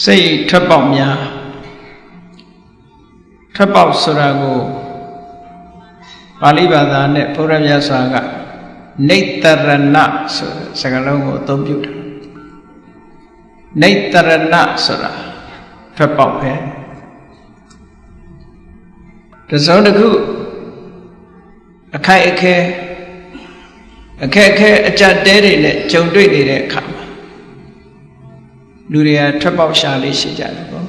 စိတ်ထွက်ပေါက်များထွက်ပေါက်ဆိုတာကိုပါဠိဘာသာနဲ့ဘုရားမြတ်စွာကနေတ္တရဏဆိုတဲ့စကားလုံးကိုအသုံးပြုတာနေတ္တရဏဆိုတာထွက်ပေါက်ပဲတစ်စုံတစ်ခုအခိုက်အခဲအကြက်တဲတွေနဲ့ကြုံတွေ့နေတဲ့အခါမှာလူတွေကထွက်ပေါက်ရှာလေးရှိကြတယ်ပေါ့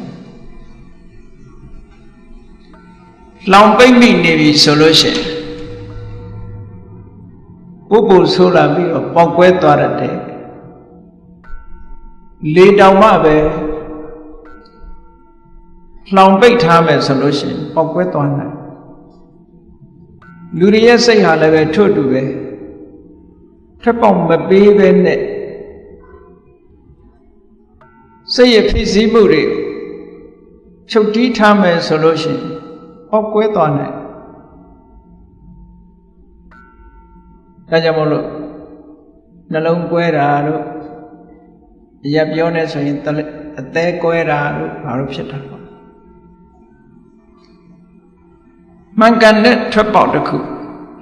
လောင်ပိတ်မိနေပြီဆိုလို့ရှိရင်ပုပ်ပုဆိုးလာပြီးတော့ပေါက်ကွဲသွားတဲ့လေတောင်မှပဲလောင်ပိတ်ထားမယ်ဆိုလို့ရှိရင်ပေါက်ကွဲသွားနိုင်လူတွေရဲ့စိတ်ဟာလည်းပဲထို့တူပဲထွက်ပေါက်မပေးပဲနဲ့စိတ်ရဖြစ်စည်းမှုတွေချုပ်တီးထားမယ်ဆိုလို့ရှိရင်ပေါက်ကွဲသွားနိုင်ဒါကြောင့်မို့လို့နှလုံးကွဲတာတို့ရပြောနေဆိုရင်အသေးကွဲတာတို့ဘာလို့ဖြစ်တာပေါ့မှန်ကန်တဲ့ထွက်ပေါက်တစ်ခု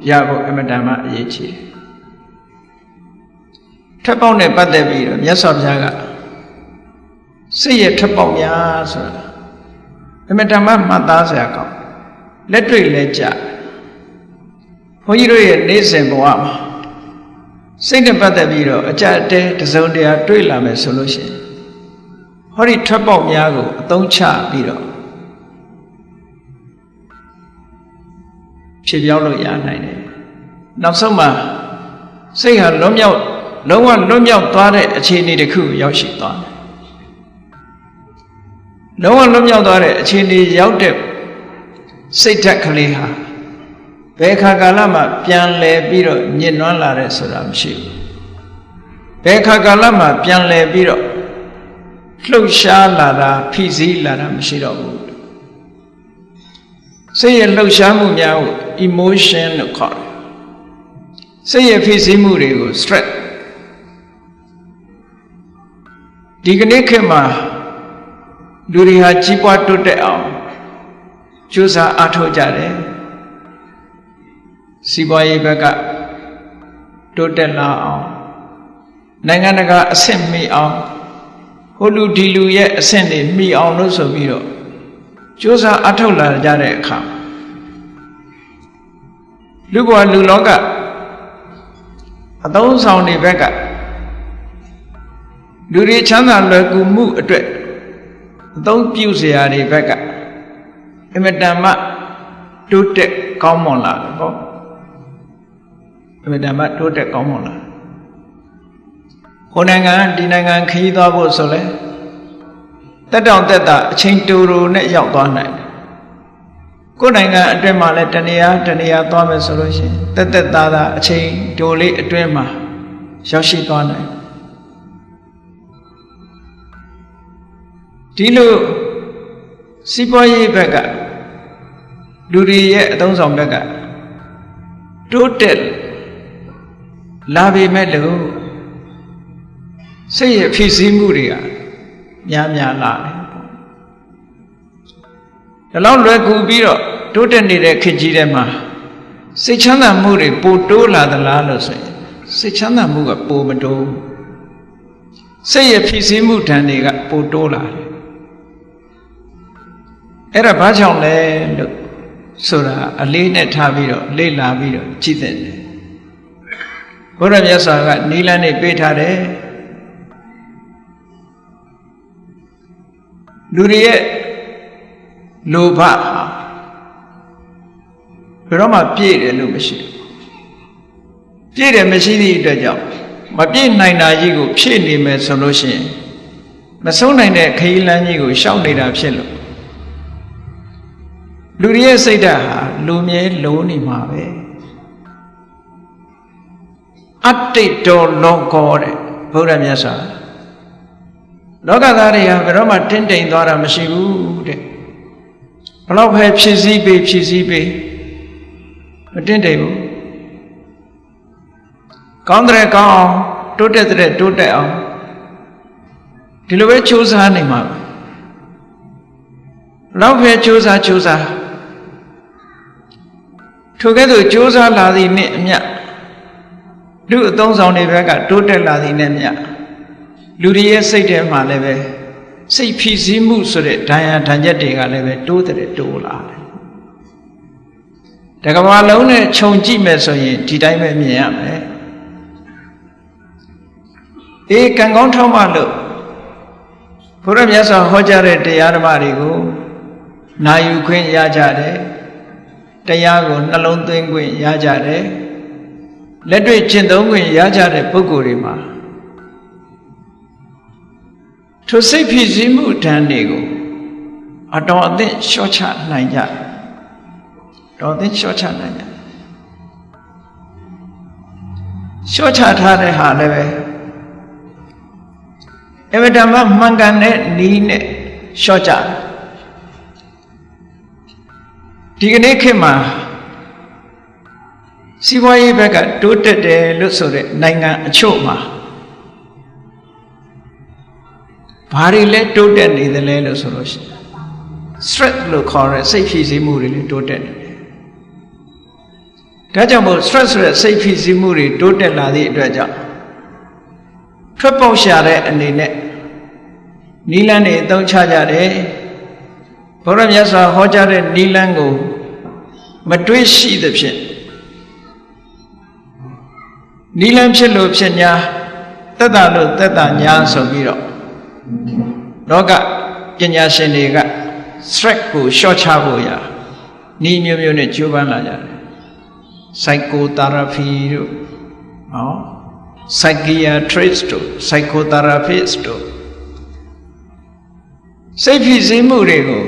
ရဖို့အမတန်မှအရေးကြီးတယ်ထွက်ပေါက်နဲ့ပတ်သက်ပြီးတော့မြတ်စွာဘုရားကစိတ်ရဲ့ထွက်ပေါက်များဆိုတာအမတန်မှမှတ်သားစရာကောင်းလက်တွေ့လဲကြဘုန်းကြီးတို့ရဲ့နေ့စဉ်ဘဝမှာစိတ်နဲ့ပတ်သက်ပြီးတော့အကြအတဲတစုံတရာတွေ့လာမယ်ဆိုလို့ရှိရင်ဟောဒီထွက်ပေါက်များကိုအသုံးချပြီးတော့ဖြစ်ပြောင်းလို့ရနိုင်တယ်နောက်ဆုံးမှာစိတ်ဟာလုံးဝလွတ်မြောက်သွားတဲ့အခြေအနေတစ်ခုရောက်ရှိသွားတယ်လုံးဝလွတ်မြောက်သွားတဲ့အခြေအနေရောက်တဲ့စိတ်ဓာတ်ကလေးဟာဘယ်ခါကာလမှာပြန်လဲပြီးတော့ညစ်နွမ်းလာတဲ့ဆိုတာမရှိဘူးဘယ်ခါကာလမှာပြန်လဲပြီးတော့လှုပ်ရှားလာတာဖိစီးလာတာမရှိတော့ဘူးစိတ်ရဲ့လှုပ်ရှားမှုများကို emotion လို့ခေါ်တယ်စိတ်ရဲ့ဖိစီးမှုတွေကို stress ဒီကနေ့ခေတ်မှာလူတွေဟာကြီးပွားတိုးတက်အောင်ကြိုးစားအားထုတ်ကြတယ်စီးပွားရေးဘက်ကတိုးတက်လာအောင်နိုင်ငံတကာအဆင့်မီအောင်ဟိုလူဒီလူရဲ့အဆင့်တွေမီအောင်လို့ဆိုပြီးတော့ကြိုးစားအားထုတ်လာကြတဲ့အခါလူဘဝလူလောကအသုံးဆောင်တွေဘက်ကလူတွေချမ်းသာလွယ်ကူမှုအတွက်အသုံးပြုစရာတွေဘက်ကအင်မတန်မှတိုးတက်ကောင်းမွန်လာတယ်ပေါ့အင်မတန်မှတိုးတက်ကောင်းမွန်လာဟိုနိုင်ငံဒီနိုင်ငံခရီးသွားဖို့ဆိုလဲတက်တောင်တက်တာအချိန်တူတူနဲ့ရောက်သွားနိုင်တယ်ကိုယ်နိုင်ငံအတွင်းမှာလည်းတနေရာသွားမယ်ဆိုလို့ရှိရင်တက်သားအချိန်တိုလေးအတွင်းမှာရောက်ရှိသွားနိုင်ဒီလိုစီးပွားရေးဘက်ကလူတွေရဲ့အသုံးဆောင်ဘက်ကတိုးတက်လာပေမဲ့လို့စိတ်ရဲ့ဖိစီးမှုတွေကများလာတယ်ဒါလောက်လွယ်ကူပြီးတော့တိုးတက်နေတဲ့ခေတ်ကြီးထဲမှာစိတ်ချမ်းသာမှုတွေပိုတိုးလာသလားလို့ဆိုရင်စိတ်ချမ်းသာမှုကပိုမတိုးစိတ်ရဲ့ဖိစီးမှုဓာတ်တွေကပိုတိုးလာတယ်အဲ့ဒါဘာကြောင့်လဲလို့ဆိုတာအလေးနဲ့ထားပြီးတော့လေ့လာပြီးတော့ကြည့်တဲ့ဘုရားမြတ်စွာကနိလန်းနေပေးထားတယ်လူတွေရဲ့လောဘဟာဘယ်တော့မှပြည့်တယ်လို့မရှိဘူးပြည့်တယ်မရှိသည့်အတွက်ကြောင့်မပြည့်နိုင်တာကြီးကိုဖြည့်နေမယ်ဆိုလို့ရှိရင်မဆုံးနိုင်တဲ့ခရီးလမ်းကြီးကိုရှောက်နေတာဖြစ်လို့လူတွေရဲ့စိတ်ဓာတ်ဟာလူမြဲလုံးနေမှာပဲအတ္တိတောလောကောတဲ့ဘုရားမြတ်စွာလောကသားတွေဟာဘယ်တော့မှတင်းတိမ်သွားတာမရှိဘူးတဲ့ဘလောက်ပဲဖြည့်ဆည်းပေးမတင်းတိမ်ဘူးကောင်းတဲ့ကောင်းအောင်တိုးတက်အောင်ဒီလိုပဲကြိုးစားနေမှာပဲ လောက်ပဲကြိုးစားထိုကဲ့သို့ကြိုးစားလာသည်နှင့်အမျှလူအသုံးဆောင်တွေဘက်ကတိုးတက်လာသည်နဲ့မျှလူတွေရဲ့စိတ်ထဲမှာလည်းပဲစိတ်ဖိစီးမှုဆိုတဲ့ဒဏ်ရာဒဏ်ချက်တွေကလည်းပဲတိုးလာတယ်တကဘာလုံးနဲ့ခြုံကြည့်မယ်ဆိုရင်ဒီတိုင်းပဲမြင်ရမယ်ကံကောင်းထောက်မှလို့ဘုရားမြတ်စွာဟောကြားတဲ့တရားဓမ္မတွေကိုနာယူခွင့်ရကြတယ်တရားကိုနှလုံးသွင်းခွင့်ရကြတယ်လက်တွေ့ကျင့်သုံးခွင့်ရကြတဲ့ပုဂ္ဂိုလ်တွေမှာထိုစိတ်ဖြစ်စည်းမှုဓာတ်တွေကိုအတော်အသင့်လျှော့ချနိုင်ကြတော်သင့်လျှော့ချနိုင်ကြလျှော့ချထားတဲ့ဟာလည်းပဲအဝတ္တမမှန်ကန်တဲ့နီးနဲ့လျှော့ချဒီကနေ့ခေတ်မှာစီးပွားရေးဘက်ကတိုးတက်တယ်လို့ဆိုတဲ့နိုင်ငံအချို့မှာဘာတွေလဲတိုးတက်နေသလဲလို့ဆိုလို့ရှိရင် stress လို့ခေါ်တဲ့စိတ်ဖိစီးမှုတွေလည်းတိုးတက်နေတယ်။ဒါကြောင့်မို့ stress ဆိုတဲ့စိတ်ဖိစီးမှုတွေတိုးတက်လာသည့်အတွက်ကြောင့်ထွက်ပေါက်ရှာတဲ့အနေနဲ့နီလန်းတွေအသုံးချကြတယ်။ဘုရားမြတ်စွာဟောကြားတဲ့နီလန်းကိုမတွေးရှိသဖြင့်နီလန်းဖြစ်လို့ဖြစ်ညာသက်တာလို့သက်တာညာဆိုပြီးတော့လောကပညာရှင်တွေက stress ကိုလျှော့ချဖို့ရနီးမျိုးမျိုးနဲ့ကြိုးပမ်းလာကြတယ် psychotherapy တို့psychiatrist တို့ psychotherapist တို့စိတ်ဖြစ်စေမှုတွေကို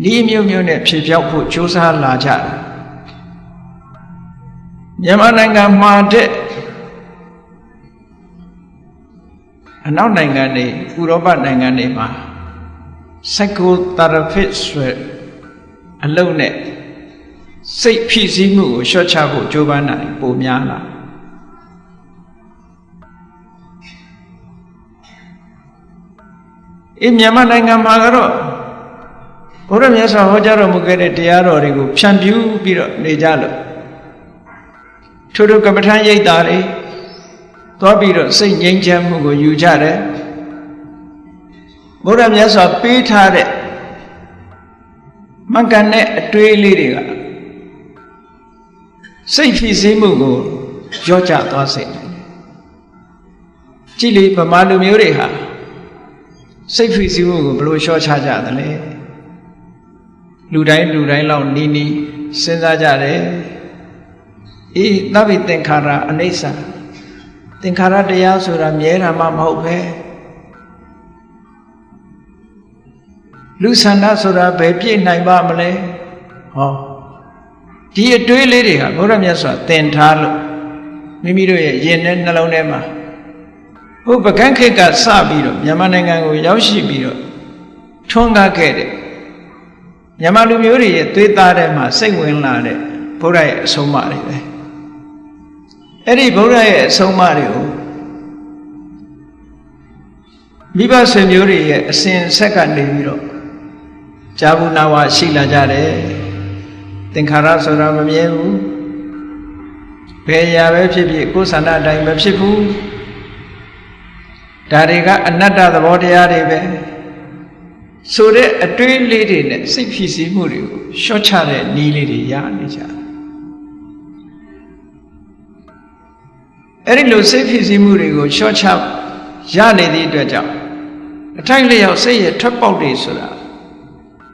နီးမျိုးမျိုးနဲ့ဖြေဖျောက်ဖို့ကြိုးစားလာကြတယ်မြန်မာနိုင်ငံမှာတဲ့အနောက်နိုင်ငံတွေဥရောပနိုင်ငံတွေမှာ psychotherapist ဆိုအလုပ်နဲ့စိတ်ဖိစီးမှုကိုလျှော့ချဖို့ကြိုးပမ်းတာပိုများလာမြန်မာနိုင်ငံမှာကတော့ဘုရားမြတ်စွာဟောကြားတော်မူခဲ့တဲ့တရားတော်တွေကိုဖြန့်ဖြူးပြီးတော့နေကြလို့ထို့ကမ္မထာရိပ်တာတွေသွားပြီးတော့စိတ်ငြိမ်းချမ်းမှုကိုယူကြတယ်ဘုရားမြတ်စွာပေးထားတဲ့မှန်ကန်တဲ့အတွေးလေးတွေကစိတ်ဖြစ်စေမှုကိုကြော့ကျသွားစေတယ်ကြည်လီဗမာလူမျိုးတွေဟာစိတ်ဖြစ်စေမှုကိုဘယ်လိုလျှော့ချကြသလဲလူတိုင်းလောက်နီးစဉ်းစားကြတယ်သဗ္ဗေသင်္ခါရအနိစ္စသင်္ခါရတရားဆိုတာမြဲတာမှမဟုတ်ပဲလူဆန္ဒဆိုတာဘယ်ပြည့်နိုင်ပါမလဲဒီအတွေးလေးတွေကဘုရားမြတ်စွာသင်ထားလို့မိမိတို့ရဲ့ယင်နဲ့နှလုံးထဲမှာဟိုပကန်းခေတ်ကစပြီးတော့မြန်မာနိုင်ငံကိုရောက်ရှိပြီးတော့ထွန်းကားခဲ့တဲ့မြန်မာလူမျိုးတွေရဲ့သွေးသားထဲမှာစိတ်ဝင်လာတဲ့ဘုရားရဲ့အဆုံးအမတွေပဲအဲ့ဒီဘုရားရဲ့အဆုံးအမတွေကိုမိဘဆွေမျိုးတွေရဲ့အစဉ်ဆက်ကနေပြီးတော့ဇာဘူးနာဝရှိလာကြတယ်သင်္ခါရဆိုတာမမြဲဘူးဘယ်ရာပဲဖြစ်ဖြစ်ကိုယ်ဆန္ဒအတိုင်းမဖြစ်ဘူးဒါတွေကအနတ္တသဘောတရားတွေပဲဆိုတဲ့အတွေးလေးတွေနဲ့စိတ်ဖြစ်စီမှုတွေကိုလျှော့ချတဲ့နည်းလေးတွေရနေကြတယ်အဲ့ဒီလိုစိတ်ဖြစ်စီမှုတွေကိုလျှော့ချရနေသည့်အတွက်ကြောင့်အထိုက်လျောက်စိတ်ရဲ့ထွက်ပေါက်တွေဆိုတာ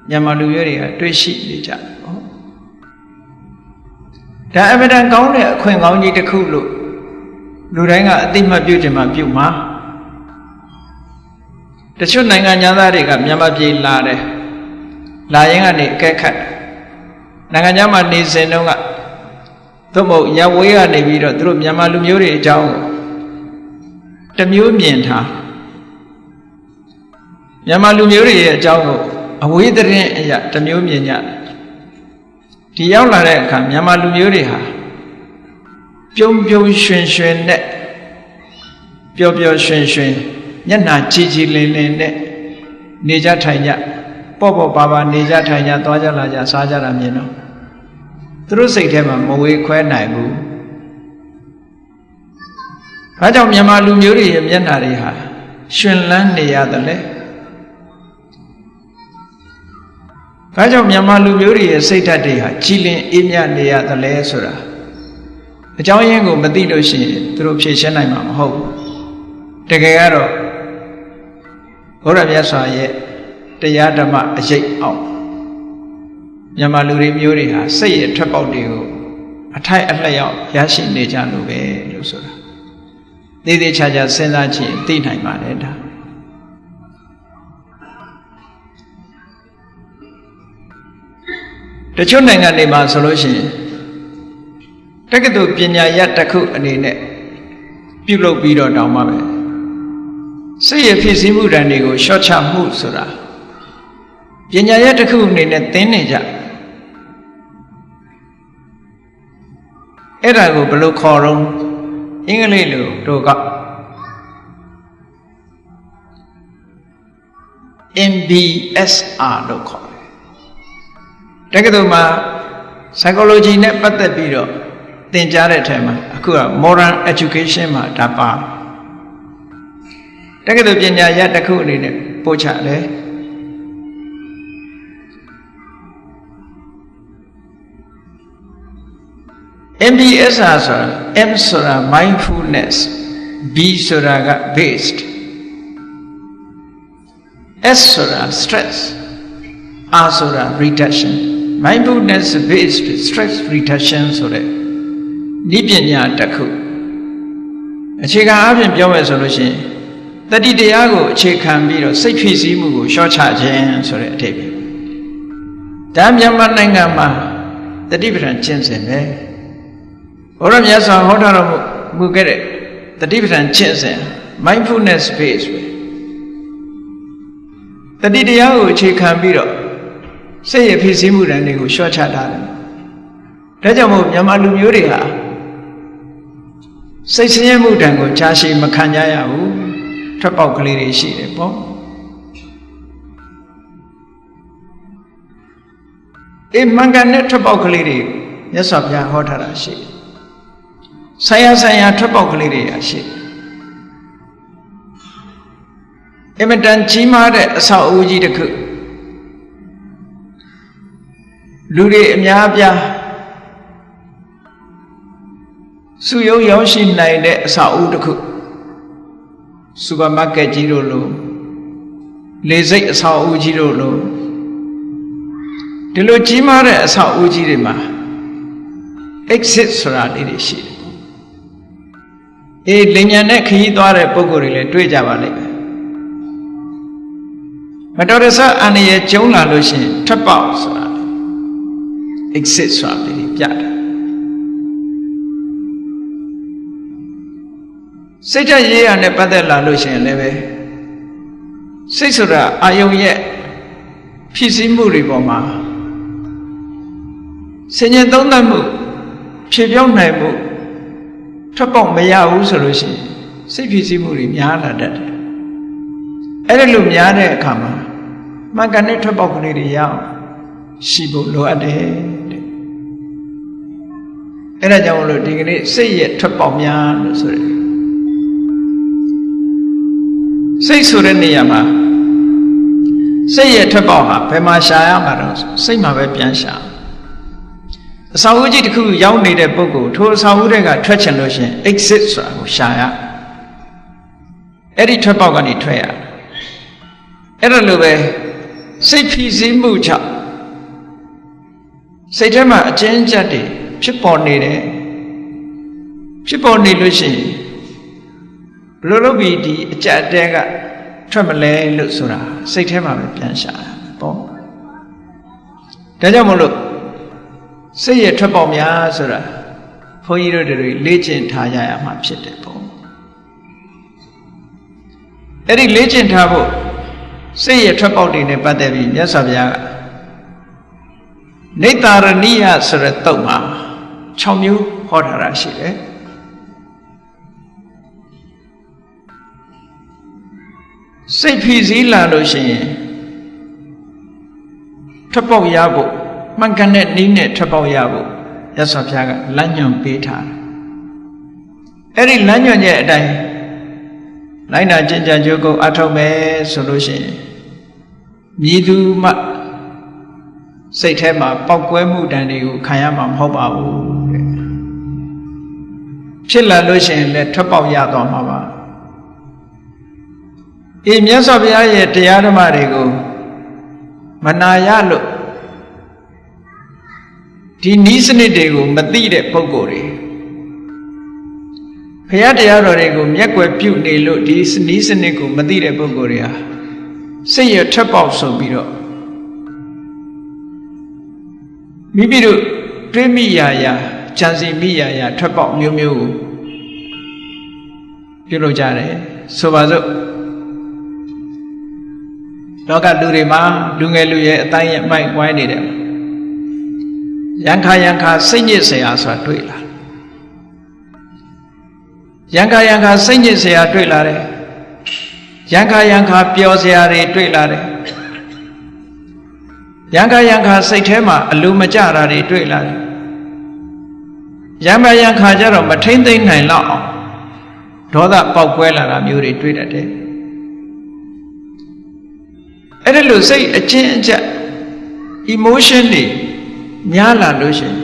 မြန်မာလူမျိုးတွေကတွေးရှိနေကြတယ်ဒါအမှန်တန်ကောင်းတဲ့အခွင့်ကောင်းကြီးတစ်ခုလို့လူတိုင်းကအသိမှတ်ပြုခြင်းမှပြုမှာတချို့နိုင်ငံသားတွေကမြန်မာပြည်လာတယ်လာရင်ကနေအကဲခတ်နိုင်ငံခြားမှာနေစဉ်တုန်းကသို့မဟုတ်ရဝေးကနေပြီးတော့သူတို့မြန်မာလူမျိုးတွေအကြောင်းတစ်မျိုးမြင်ထားမြန်မာလူမျိုးတွေရဲ့အကြောင်းကိုအဝေးသတင်းအရာတစ်မျိုးမြင်ကြတယ်ဒီရောက်လာတဲ့အခါမြန်မာလူမျိုးတွေဟာပြုံးရွှင်နဲ့ပျော်ရွှင်မျက်နှာကြည်လင်နဲ့နေကြထိုင်ကြ ပေါ့ပေါ့ပါပါနေကြထိုင်ကြသွားကြလာကြစားကြတာမြင်တော့သူတို့စိတ်ထဲမှာမဝေခွဲနိုင်ဘူး။ဘာကြောင့်မြန်မာလူမျိုးတွေရဲ့မျက်နှာတွေဟာရှင်လန်းနေရတယ်လဲ။ဘာကြောင့်မြန်မာလူမျိုးတွေရဲ့စိတ်ဓာတ်တွေဟာကြည်လင်အေးမြနေရတယ်လဲဆိုတာအကြောင်းရင်းကိုမသိလို့ရှိရင်သူတို့ဖြေရှင်းနိုင်မှာမဟုတ်ဘူး။တကယ်ကတော့ဘုရားမြတ်စွာရဲ့တရားဓမ္မအရေးအောင်မြန်မာလူတွေမျိုးတွေဟာစိတ်ရဲ့ထွက်ပေါက်တွေကိုအထိုက်အလျောက်ရရှိနေကြလို့ပဲလို့ဆိုတာသေးသေးချာချာစဉ်းစားကြည့်သိနိုင်ပါတယ်ဒါတချို့နိုင်ငံတွေမှာဆိုလို့ရှိရင်တက္ကသိုလ်ပညာရပ်တစ်ခုအနေနဲ့ပြုလုပ်ပြီးတော့တောင်းပါပဲစိတ်ရဖြစ်စည်းမှုတန်တွေကိုရှော့ချမှုဆိုတာပညာရပ်တစ်ခုအနေနဲ့သင်နေကြအဲ့ဒါကိုဘယ်လိုခေါ်တော့အင်္ဂလိပ်လိုတို့က MBSR လို့ခေါ်တယ်တက္ကသိုလ်မှာ psychology နဲ့ပတ်သက်ပြီးတော့သင်ကြားတဲ့အထက်မှာအခုက modern education မှာဒါပါတက္ကသိုလ်ပညာရပ်တစ်ခုအနေနဲ့ပို့ချတယ်MBSR ဆိုတာ M ဆိုတာ mindfulness B ဆိုတာက based S ဆိုတာ stress R ဆိုတာ reduction mindfulness based stress reduction ဆိုတဲ့ဤပညာတစ်ခုအခြေခံအပြင်ပြောမယ်ဆိုလို့ရှိရင်တတိတရားကိုအခြေခံပြီးတော့စိတ်ဖြစ်စည်းမှုကိုလျှော့ချခြင်းဆိုတဲ့အဓိပ္ပာယ်ဒါမြန်မာနိုင်ငံမှာတတိပဋ္ဌာန်ကျင့်စဉ်ပဲဘုရားမြတ်စွာဟောထားတော်မူခဲ့တဲ့တတိပဋ္ဌာန်ကျင့်စဉ် mindfulness based ပဲတတိတရားကိုအခြေခံပြီးတော့စိတ်ရဖြစ်စည်းမှုတန်တွေကိုလျှော့ချထားတယ်ဒါကြောင့်မို့မြန်မာလူမျိုးတွေဟာစိတ်ဆင်းရဲမှုတန်ကိုကြာရှည်မခံကြရဘူးထွက်ပေါက်ကလေးတွေရှိတယ်ပေါ့အေးမှန်ကန်တဲ့ထွက်ပေါက်ကလေးတွေမြတ်စွာဘုရားဟောထားတာရှိတယ်ဆိုင်ရာထွက်ပေါက်ကလေးတွေရှိတယ်အမတန်ကြီးမားတဲ့အဆောက်အဦကြီးတစ်ခုလူတွေအများအပြားစုယုံရောက်ရှိနိုင်တဲ့အဆောက်အဦတစ်ခုစူပါမားကတ်ကြီးတို့လိုလေဆိပ်အဆောက်အဦကြီးတို့လိုဒီလိုကြီးမားတဲ့အဆောက်အဦကြီးတွေမှာ exit ဆိုတာလေးတွေရှိတယ်အေးလင်ညာနဲ့ခရီးသွားတဲ့ပုံကိုယ်တွေလည်းတွေ့ကြပါလိမ့်မယ်မတော်တဆအန္တရာယ်ကျုံလာလို့ရှိရင်ထွက်ပေါက်ဆိုတာ exit ဆိုတာလေးပြတယ်စိတ်ဓာတ်ရေးရနဲ့ပတ်သက်လာလို့ရှိရင်လည်းပဲစိတ်ဆိုတာအာယုံရဲ့ဖြစ်စည်းမှုတွေပေါ်မှာဆင်ញင်သုံးသပ်မှုဖြေပြောင်းနိုင်မှုထွက်ပေါက်မရဘူးဆိုလို့ရှိရင်စိတ်ဖြစ်စည်းမှုတွေများလာတတ်တယ်အဲ့ဒါလိုများတဲ့အခါမှာမှန်ကန်တဲ့ထွက်ပေါက်ကလေးတွေရအောင်ရှိဖို့လိုအပ်တယ်တဲ့အဲ့ဒါကြောင့်လို့ဒီကနေ့စိတ်ရဲ့ထွက်ပေါက်များလို့ဆိုတယ်စိတ်ဆိုတဲ့နေရာမှာစိတ်ရဲ့ထွက်ပေါက်ဟာဘယ်မှာရှာရမှာတော့စိတ်မှာပဲပြန်ရှာအဆောက်အဦကြီးတစ်ခုရောက်နေတဲ့ပုဂ္ဂိုလ်ထိုအဆောက်အဦတွေကထွက်ချင်လို့ရှိရင် exit ဆိုတာကိုရှာရအဲ့ဒီထွက်ပေါက်ကနေထွက်ရအဲ့ဒါလိုပဲစိတ်ဖြစ်စည်းမှုကြောင့်စိတ်ထဲမှာအကျဉ်းချက်တွေဖြစ်ပေါ်နေတယ်ဖြစ်ပေါ်နေလို့ရှိရင်ဘယ်လိုလုပ်ပြီးဒီအကြက်တဲကထွက်မလဲလို့ဆိုတာစိတ်ထဲမှာပဲပြန်ရှာရပေါ့ဒါကြောင့်မလို့စိတ်ရထွက်ပေါက်များဆိုတာဘုန်းကြီးတို့တွေလေ့ကျင့်ထားကြရမှာဖြစ်တယ်ပေါ့အဲ့ဒီလေ့ကျင့်ထားဖို့စိတ်ရထွက်ပေါက်တွေနဲ့ပတ်သက်ပြီးမြတ်စွာဘုရားကနေတ္တာရဏိယဆိုတဲ့တုတ်မှာ6မျိုးဟောထားတာရှိတယ်စိတ်ဖြစ်စည်းလာလို့ရှိရင် ထွက်ပေါက်ရဖို့မှန်ကန်တဲ့နည်းနဲ့ထွက်ပေါက်ရဖို့ရသော်ဘုရားကလမ်းညွှန်ပေးထားတယ်အဲ့ဒီလမ်းညွှန်ရဲ့အတိုင်းလိုက်နာကျင့်ကြံကြိုးကိုအထောက်မယ်ဆိုလို့ရှိရင်မြည်သူမှစိတ်ထဲမှာပောက်ကွဲမှုတန်တွေကိုခံရမှာမဟုတ်ပါဘူးတဲ့ဖြစ်လာလို့ရှိရင်လည်းထွက်ပေါက်ရသွားမှာပါမြတ်စွာဘုရားရဲ့တရားဓမ္မတွေကိုမနာရလို့ဒီနည်းစနစ်တွေကိုမသိတဲ့ပုဂ္ဂိုလ်တွေဘုရားတရားတော်တွေကိုမျက်ကွယ်ပြုနေလို့ဒီနည်းစနစ်ကိုမသိတဲ့ပုဂ္ဂိုလ်တွေဟာစိတ်ရထွက်ပေါက်ဆိုပြီးတော့မိမိတို့တွေးမိရာကြံစီမိရာထွက်ပေါက်မျိုးမျိုးကိုပြုလုပ်ကြတယ်ဆိုပါစို့လောကလူတွေမှာလူငယ်လူရဲ့အတိုင်းအမိုက်ဝိုင်းနေတယ်ရန်ခါစိတ်ညစ်เสียဆိုတာတွေ့လာရန်ခါစိတ်ညစ်เสียတွေ့လာတယ်ရန်ခါပျော်เสียတွေတွေ့လာတယ်ရန်ခါစိတ်ထဲမှာအလိုမကျတာတွေတွေ့လာတယ်ရန်ခါကြတော့မထိမ့်သိမ့်နိုင်တော့အောင်ဒေါသပေါက်ကွဲလာတာမျိုးတွေတွေ့တတ်တယ်အဲ့ဒါလို့စိတ်အချင်းအကျက် emotion တွေများလာလို့ရှိရင်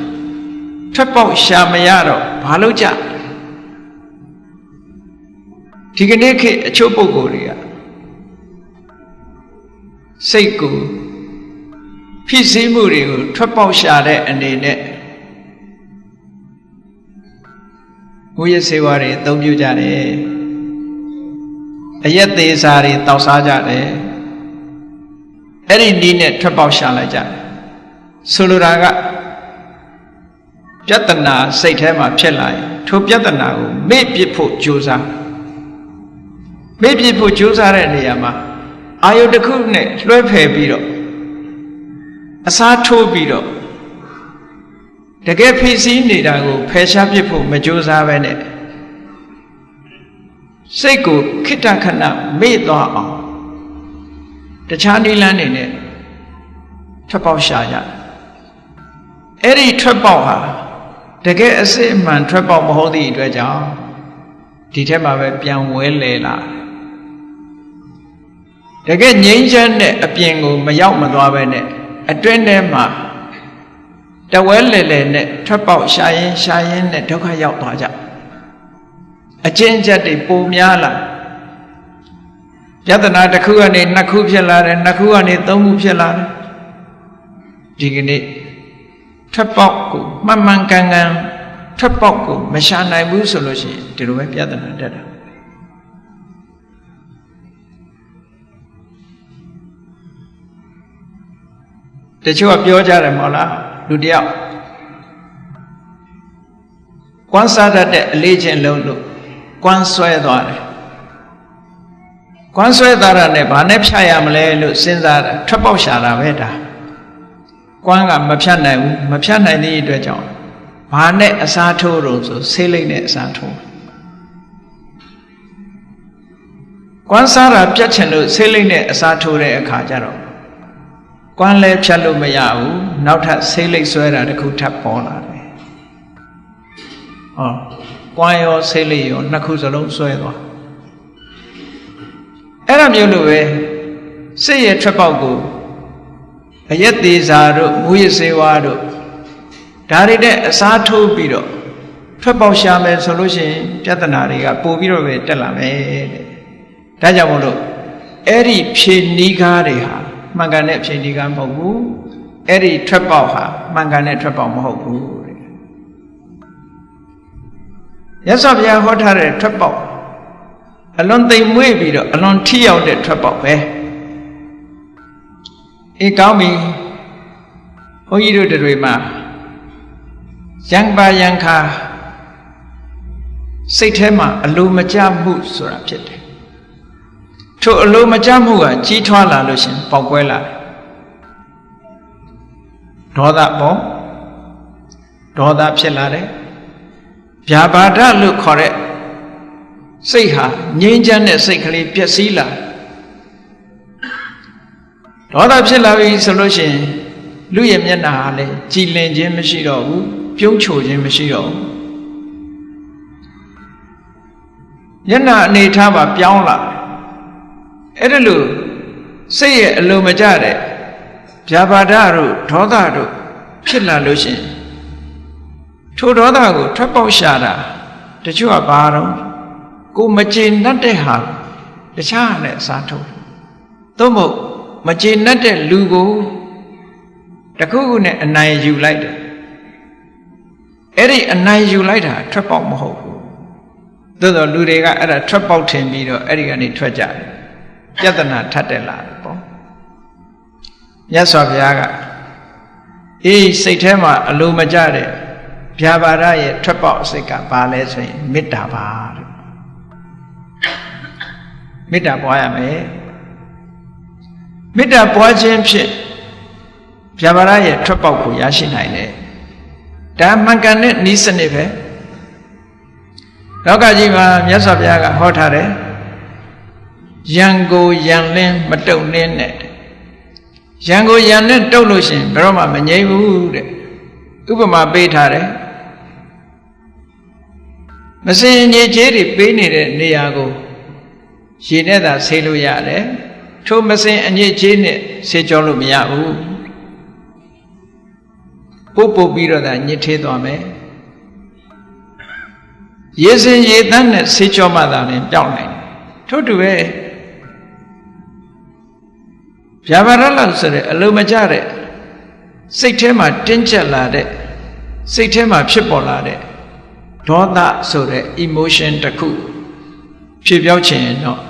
ထွက်ပေါက်ရှာမရတော့ဘာလို့ကြဒီကနေ့ခေတ်အချို့ပုဂ္ဂိုလ်တွေကစိတ်ကိုဖြစ်စည်းမှုတွေကိုထွက်ပေါက်ရှာတဲ့အနေနဲ့ငွေရစေဝါတွေအသုံးပြုကြတယ်အရက်သေးစားတွေတောက်စားကြတယ်အဲ့ဒီနည်းနဲ့ထွက်ပေါက်ရှာလိုက်ကြတယ်ဆိုလိုတာကပြဿနာစိတ်ထဲမှာဖြစ်လာရင်ထိုပြဿနာကိုမေ့ပစ်ဖို့ကြိုးစားမေ့ပစ်ဖို့ကြိုးစားတဲ့နေရာမှာအာယုတစ်ခုနဲ့လွှဲဖယ်ပြီးတော့အစားထိုးပြီးတော့တကယ်ဖြစ်စည်းနေတာကိုဖယ်ရှားပစ်ဖို့မကြိုးစားပဲနဲ့စိတ်ကိုခိတ္တခဏမေ့သွားအောင်တခြားနည်းလမ်းတွေနဲ့ထွက်ပေါက်ရှာကြအဲ့ဒီထွက်ပေါက်ဟာတကယ်အစစ်အမှန်ထွက်ပေါက်မဟုတ်သည့်အတွက်ကြောင့်ဒီထက်မှပဲပြန်ဝဲလဲလာတကယ်ငြိမ်းချမ်းတဲ့အပြင်ကိုမရောက်မသွားပဲနဲ့အတွင်းထဲမှာတဝဲလဲလဲနဲ့ထွက်ပေါက်ရှာရင်နဲ့ဒုက္ခရောက်သွားကြအကျဉ်းချက်တွေပိုများလာပြဿနာတစ်ခုကနေနှစ်ခုဖြစ်လာတယ်နှစ်ခုကနေသုံးခုဖြစ်လာတယ်ဒီကနေ့ထွက်ပေါက်ကိုမှန်မှန်ကန်ကန်ထွက်ပေါက်ကိုမရှာနိုင်ဘူးဆိုလို့ရှိရင်ဒီလိုပဲပြဿနာတက်တာတချို့ကပြောကြတယ်မဟုတ်လားလူတယောက်ကွမ်းစားတတ်တဲ့အလေးချင်းလုံးလို့ကွမ်းဆွဲသွားတယ်ကွမ်းဆွဲသွားတာနဲ့ဘာနဲ့ဖြတ်ရမလဲလို့စဉ်းစားတာထွက်ပေါက်ရှာတာပဲဒါကွမ်းကမဖြတ်နိုင်ဘူးမဖြတ်နိုင်တဲ့အတွက်ကြောင့်ဘာနဲ့အစားထိုးတော့ဆိုဆေးလိမ့်နဲ့အစားထိုးကွမ်းစားတာပြတ်ချင်လို့ဆေးလိမ့်နဲ့အစားထိုးတဲ့အခါကျတော့ကွမ်းလဲဖြတ်လို့မရဘူးနောက်ထပ်ဆေးလိမ့်ဆွဲတာတစ်ခုထပ်ပေါ်လာတယ်ဟောကွမ်းရောဆေးလိမ့်ရောနှစ်ခုစလုံးဆွဲသွားအဲ့ဒါမျိုးလိုပဲစိတ်ရဲ့ထွက်ပေါက်ကိုအရက်သေးစာတို့မူရစေဝါတို့ဒါတွေနဲ့အစားထိုးပြီးတော့ထွက်ပေါက်ရှာမယ်ဆိုလို့ရှိရင်ပြဿနာတွေကပိုပြီးတော့ပဲတက်လာမယ်တဲ့ဒါကြောင့်မို့လို့အဲ့ဒီဖြေနီးကားတွေဟာမှန်ကန်တဲ့ဖြေနီးကားမဟုတ်ဘူးအဲ့ဒီထွက်ပေါက်ဟာမှန်ကန်တဲ့ထွက်ပေါက်မဟုတ်ဘူးတဲ့ရသော်ဘုရားဟောထားတဲ့ထွက်ပေါက်အလွန်သိမ်မွေ့ပြီးတော့အလွန်ထိရောက်တဲ့ထွက်ပေါက်ပဲအေးကောင်းပြီဘုန်းကြီးတို့တွေမှာရံခါစိတ်ထဲမှာအလိုမကျမှုဆိုတာဖြစ်တယ်ထို့အလိုမကျမှုကကြီးထွားလာလို့ရှင်ပေါက်ကွဲလာတယ်ဒေါသပေါ့ဒေါသဖြစ်လာတယ်ဗျာပါဒလို့ခေါ်တဲ့စိတ်ဟာငြိမ်းချမ်းတဲ့စိတ်ကလေးပျက်စီးလာဒေါသဖြစ်လာပြီဆိုလို့ရှိရင် လူရဲ့မျက်နှာဟာလည်းကြည်လင်ခြင်းမရှိတော့ဘူးပြုံးချိုခြင်းမရှိတော့ဘူးမျက်နှာအနေထားပါပြောင်းလာအဲ့ဒါလို့စိတ်ရဲ့အလိုမကျတဲ့ဗျာပါဒတို့ဒေါသတို့ဖြစ်လာလို့ရှိရင်ထိုဒေါသကိုထွက်ပေါက်ရှာတာတချို့ကဘာတော့ကိုမကျေနပ်တဲ့ဟာတခြားနဲ့အစားထိုးသို့မဟုတ်မကျေနပ်တဲ့လူကိုတခုခုနဲ့အနိုင်ယူလိုက်တယ်အဲ့ဒီအနိုင်ယူလိုက်တာထွက်ပေါက်မဟုတ်ဘူးသို့သောလူတွေကအဲ့ဒါထွက်ပေါက်ထင်ပြီးတော့အဲ့ဒီကနေထွက်ကြတယ်ပြဿနာထပ်တက်လာတယ်ပေါ့မြတ်စွာဘုရားကအေးစိတ်ထဲမှာအလိုမကျတဲ့ဗျာပါဒရဲ့ထွက်ပေါက်အစိတ်ကဘာလဲဆိုရင်မေတ္တာပါတဲ့မေတ္တာပွားရမယ်မေတ္တာပွားခြင်းဖြင့်ဗျာပါဒရဲ့ထွက်ပေါက်ကိုရရှိနိုင်တယ်ဒါမှန်ကန်တဲ့နည်းစနစ်ပဲလောကကြီးမှာမြတ်စွာဘုရားကဟောထားတယ်ယံကိုယံလင်းမတုံနှင်းနဲ့ယံကိုယံနဲ့တုတ်လို့ရှိရင်ဘယ်တော့မှမငြိမ့်ဘူးတဲ့ဥပမာပေးထားတယ်မစင်ញေချေးတွေပေးနေတဲ့နေရာကိုရေနဲ့သာဆေးလို့ရတယ်ထိုမစင်အညစ်အကြေးနဲ့ဆေးကြောလို့မရဘူးပုတ်ပြီးတော့သာညစ်သေးသွားမယ်ရေစင်ရေသန်းနဲ့ဆေးကြောမှသာလည်းပြောင်းနိုင်တယ်ထို့တူပဲဗျာပါဒလောက်ဆိုတဲ့အလိုမကျတဲ့စိတ်ထဲမှာတင်းကျပ်လာတဲ့စိတ်ထဲမှာဖြစ်ပေါ်လာတဲ့ဒေါသဆိုတဲ့ emotion တစ်ခုဖြစ်ပြောက်ခြင်းတော့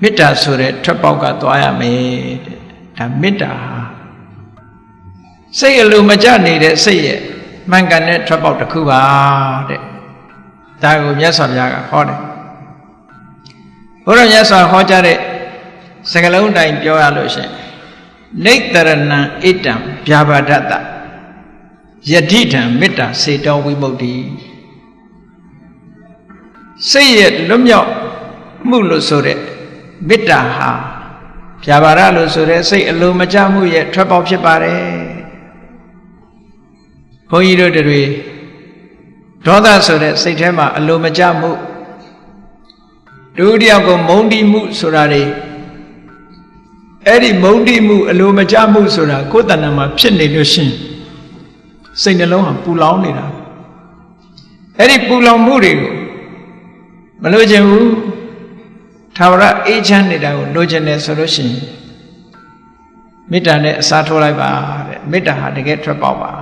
မေတ္တာဆိုတဲ့ထွက်ပေါက်ကသွားရမယ်တဲ့ဒါမေတ္တာစိတ်အလိုမကျနေတဲ့စိတ်ရဲ့မှန်ကန်တဲ့ထွက်ပေါက်တစ်ခုပါတဲ့ဒါကိုမြတ်စွာဘုရားကဟောတယ်ဘုရားမြတ်စွာဟောကြားတဲ့စကားလုံးတိုင်းပြောရလို့ရှိရင်နိတ္တရဏံဣတံဗျာပါဒတယတိထံမေတ္တာစေတောဝိမု ക്തി စိတ်ရဲ့လွတ်မြောက်မှုလို့ဆိုတဲ့မေတ္တာဟာဗျာပါဒလို့ဆိုတဲ့စိတ်အလိုမကျမှုရဲ့ထွက်ပေါက်ဖြစ်ပါတယ်ဘုန်းကြီးတို့တွေဒေါသဆိုတဲ့စိတ်ထဲမှာအလိုမကျမှုဒုတိယကိုမုန်းတိမှုဆိုတာတွေအဲ့ဒီမုန်းတိမှုအလိုမကျမှုဆိုတာကိုယ်တဏ္ဍာမှာဖြစ်နေလို့ရှင်စိတ်နှလုံးဟာပူလောင်နေတာအဲ့ဒီပူလောင်မှုတွေကိုမလိုချင်ဘူးထာဝရအေးချမ်းနေတာကိုလိုချင်တယ်ဆိုလို့ရှိရင်မေတ္တာနဲ့အစားထိုးလိုက်ပါတဲ့မေတ္တာဟာတကယ်ထွက်ပေါက်ပါ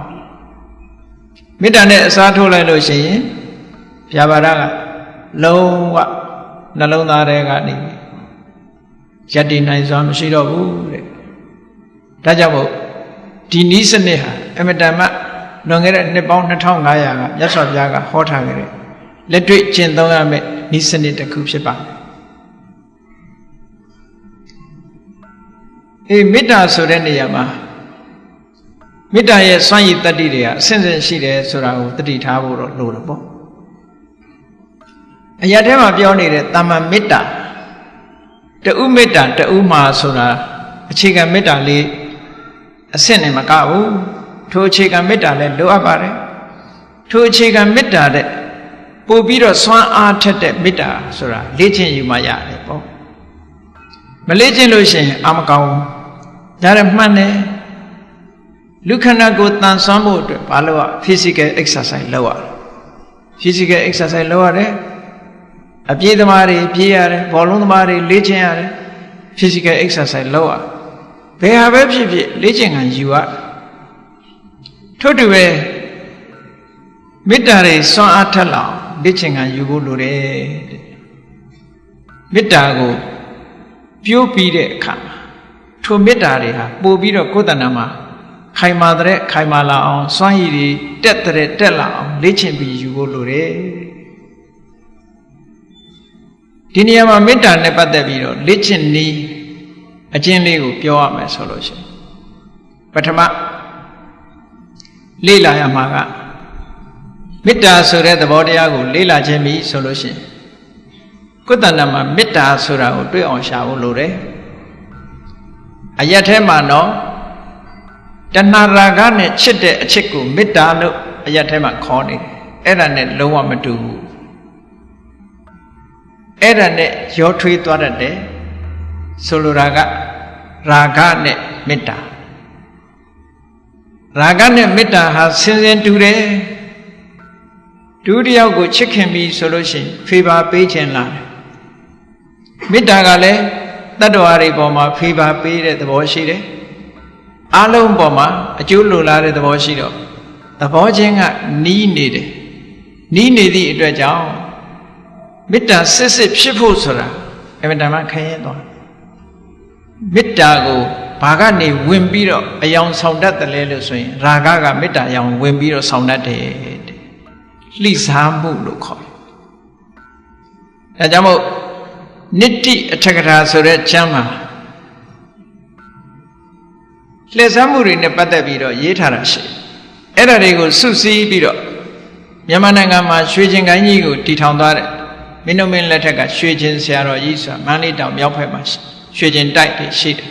မေတ္တာနဲ့အစားထိုးလိုက်လို့ရှိရင်ဗျာပါဒကလုံးဝနှလုံးသားထဲကနေယက်တည်နိုင်စွာမရှိတော့ဘူးတဲ့ဒါကြောင့်မို့ဒီနည်းစနစ်ဟာအမတန်မှလွန်ခဲ့တဲ့နှစ်ပေါင်း2500ကမြတ်စွာဘုရားကဟောထားခဲ့တဲ့လက်တွေ့ကျင့်သုံးရမယ့်နည်းစနစ်တစ်ခုဖြစ်ပါတယ်မေတ္တာဆိုတဲ့နေရာမှာမေတ္တာရဲ့စွမ်းရည်တတ္တိတွေကအစဉ်စဉ်ရှိတယ်ဆိုတာကိုတတိထားဖို့တော့လိုတယ်ပေါ့အရာထဲမှာပြောနေတဲ့တမ္မာမေတ္တာတူမေတ္တာတူမှာဆိုတာအခြေခံမေတ္တာလေးအဆင့်နဲ့မကဘူးထိုအခြေခံမေတ္တာလည်းလိုအပ်ပါတယ်ထိုအခြေခံမေတ္တာတဲ့ပို့ပြီးတော့စွမ်းအားထက်တဲ့မေတ္တာဆိုတာလေ့ကျင့်ယူမှရတယ်ပေါ့မလေ့ကျင့်လို့ရှိရင်အာမကောင်းဘူးဒါလည်းမှန်တယ်လူခန္ဓာကိုယ်တန်ဆွမ်းဖို့အတွက်ဘာလို့ရ physical exercise လုပ်ရတယ် physical exercise လုပ်ရတယ်အပြေးသမားတွေပြေးရတယ်ဘောလုံးသမားတွေလေ့ကျင့်ရတယ် physical exercise လုပ်ရဘယ်ဟာပဲဖြစ်ဖြစ်လေ့ကျင့်ခံယူရထို့တူပဲမေတ္တာတွေစွမ်းအားထက်လောက်လေ့ကျင့်ခံယူဖို့လိုတယ်မေတ္တာကိုပြိုးပြီးတဲ့အခါထိုမေတ္တာတွေဟာပို့ပြီးတော့ကိုယ်တဏ္ဍာမှာခိုင်မာတဲ့ခိုင်မာလာအောင်စွမ်းရည်တွေတက်လာအောင်လေ့ကျင့်ပြီးယူဖို့လိုတယ်ဒီနေရာမှာမေတ္တာနဲ့ပတ်သက်ပြီးတော့လေ့ကျင့်နည်းအကျဉ်းလေးကိုပြောရမယ်ဆိုလို့ရှိရင်ပထမလေ့လာရမှာကမေတ္တာဆိုတဲ့သဘောတရားကိုလေ့လာခြင်းပြီဆိုလို့ရှိရင်ကိုယ်တဏ္ဍာမှာမေတ္တာဆိုတာကိုတွေ့အောင်ရှာဖို့လိုတယ်အရက်ထဲမှာတော့ တဏှာရာဂနဲ့ချစ်တဲ့အချစ်ကိုမေတ္တာလို့အရက်ထဲမှာခေါ်နေတယ်အဲ့ဒါနဲ့လုံးဝမတူဘူးအဲ့ဒါနဲ့ရောထွေးသွားတတ်တယ်ဆိုလိုတာကရာဂနဲ့မေတ္တာရာဂနဲ့မေတ္တာဟာဆင်းဆင်းတူတယ်ဒုတိယကိုချစ်ခင်ပြီးဆိုလို့ရှိရင်ဖေးပါပေးခြင်းလားမေတ္တာကလည်းတတ္တဝါတွေပေါ်မှာဖေးပါပေးတဲ့သဘောရှိတယ်အလုံးပေါ်မှာအကျိုးလိုလားတဲ့သဘောရှိတော့သဘောချင်းကနီးနေတယ်နီးနေသည့်အတွက်ကြောင့်မေတ္တာစစ်စစ်ဖြစ်ဖို့ဆိုတာအမှန်တမ်းခရင်သွားမေတ္တာကိုဘာကနေဝင်ပြီးတော့အယောင်ဆောင်တတ်တယ်လဲလို့ဆိုရင်ရာဂကမေတ္တာအယောင်ဝင်ပြီးတော့ဆောင်တတ်တယ်လှိစားမှုလို့ခေါ်တယ်ဒါကြောင့်မို့နိတ္တိအထက်ကထာဆိုတဲ့ကျမ်းမှာလှည့်စားမှုတွေနဲ့ပတ်သက်ပြီးတော့ရေးထားတာရှိအဲ့ဒါတွေကိုစုစည်းပြီးတော့မြန်မာနိုင်ငံမှာရွှေကျင်ကိုင်းကြီးကိုတည်ထောင်သွားတဲ့မင်းတို့မင်းလက်ထက်ကရွှေကျင်ဆရာတော်ကြီးဆိုတာမန္တလေးတောင်မြောက်ဘက်မှာရွှေကျင်တိုက်တွေရှိတယ်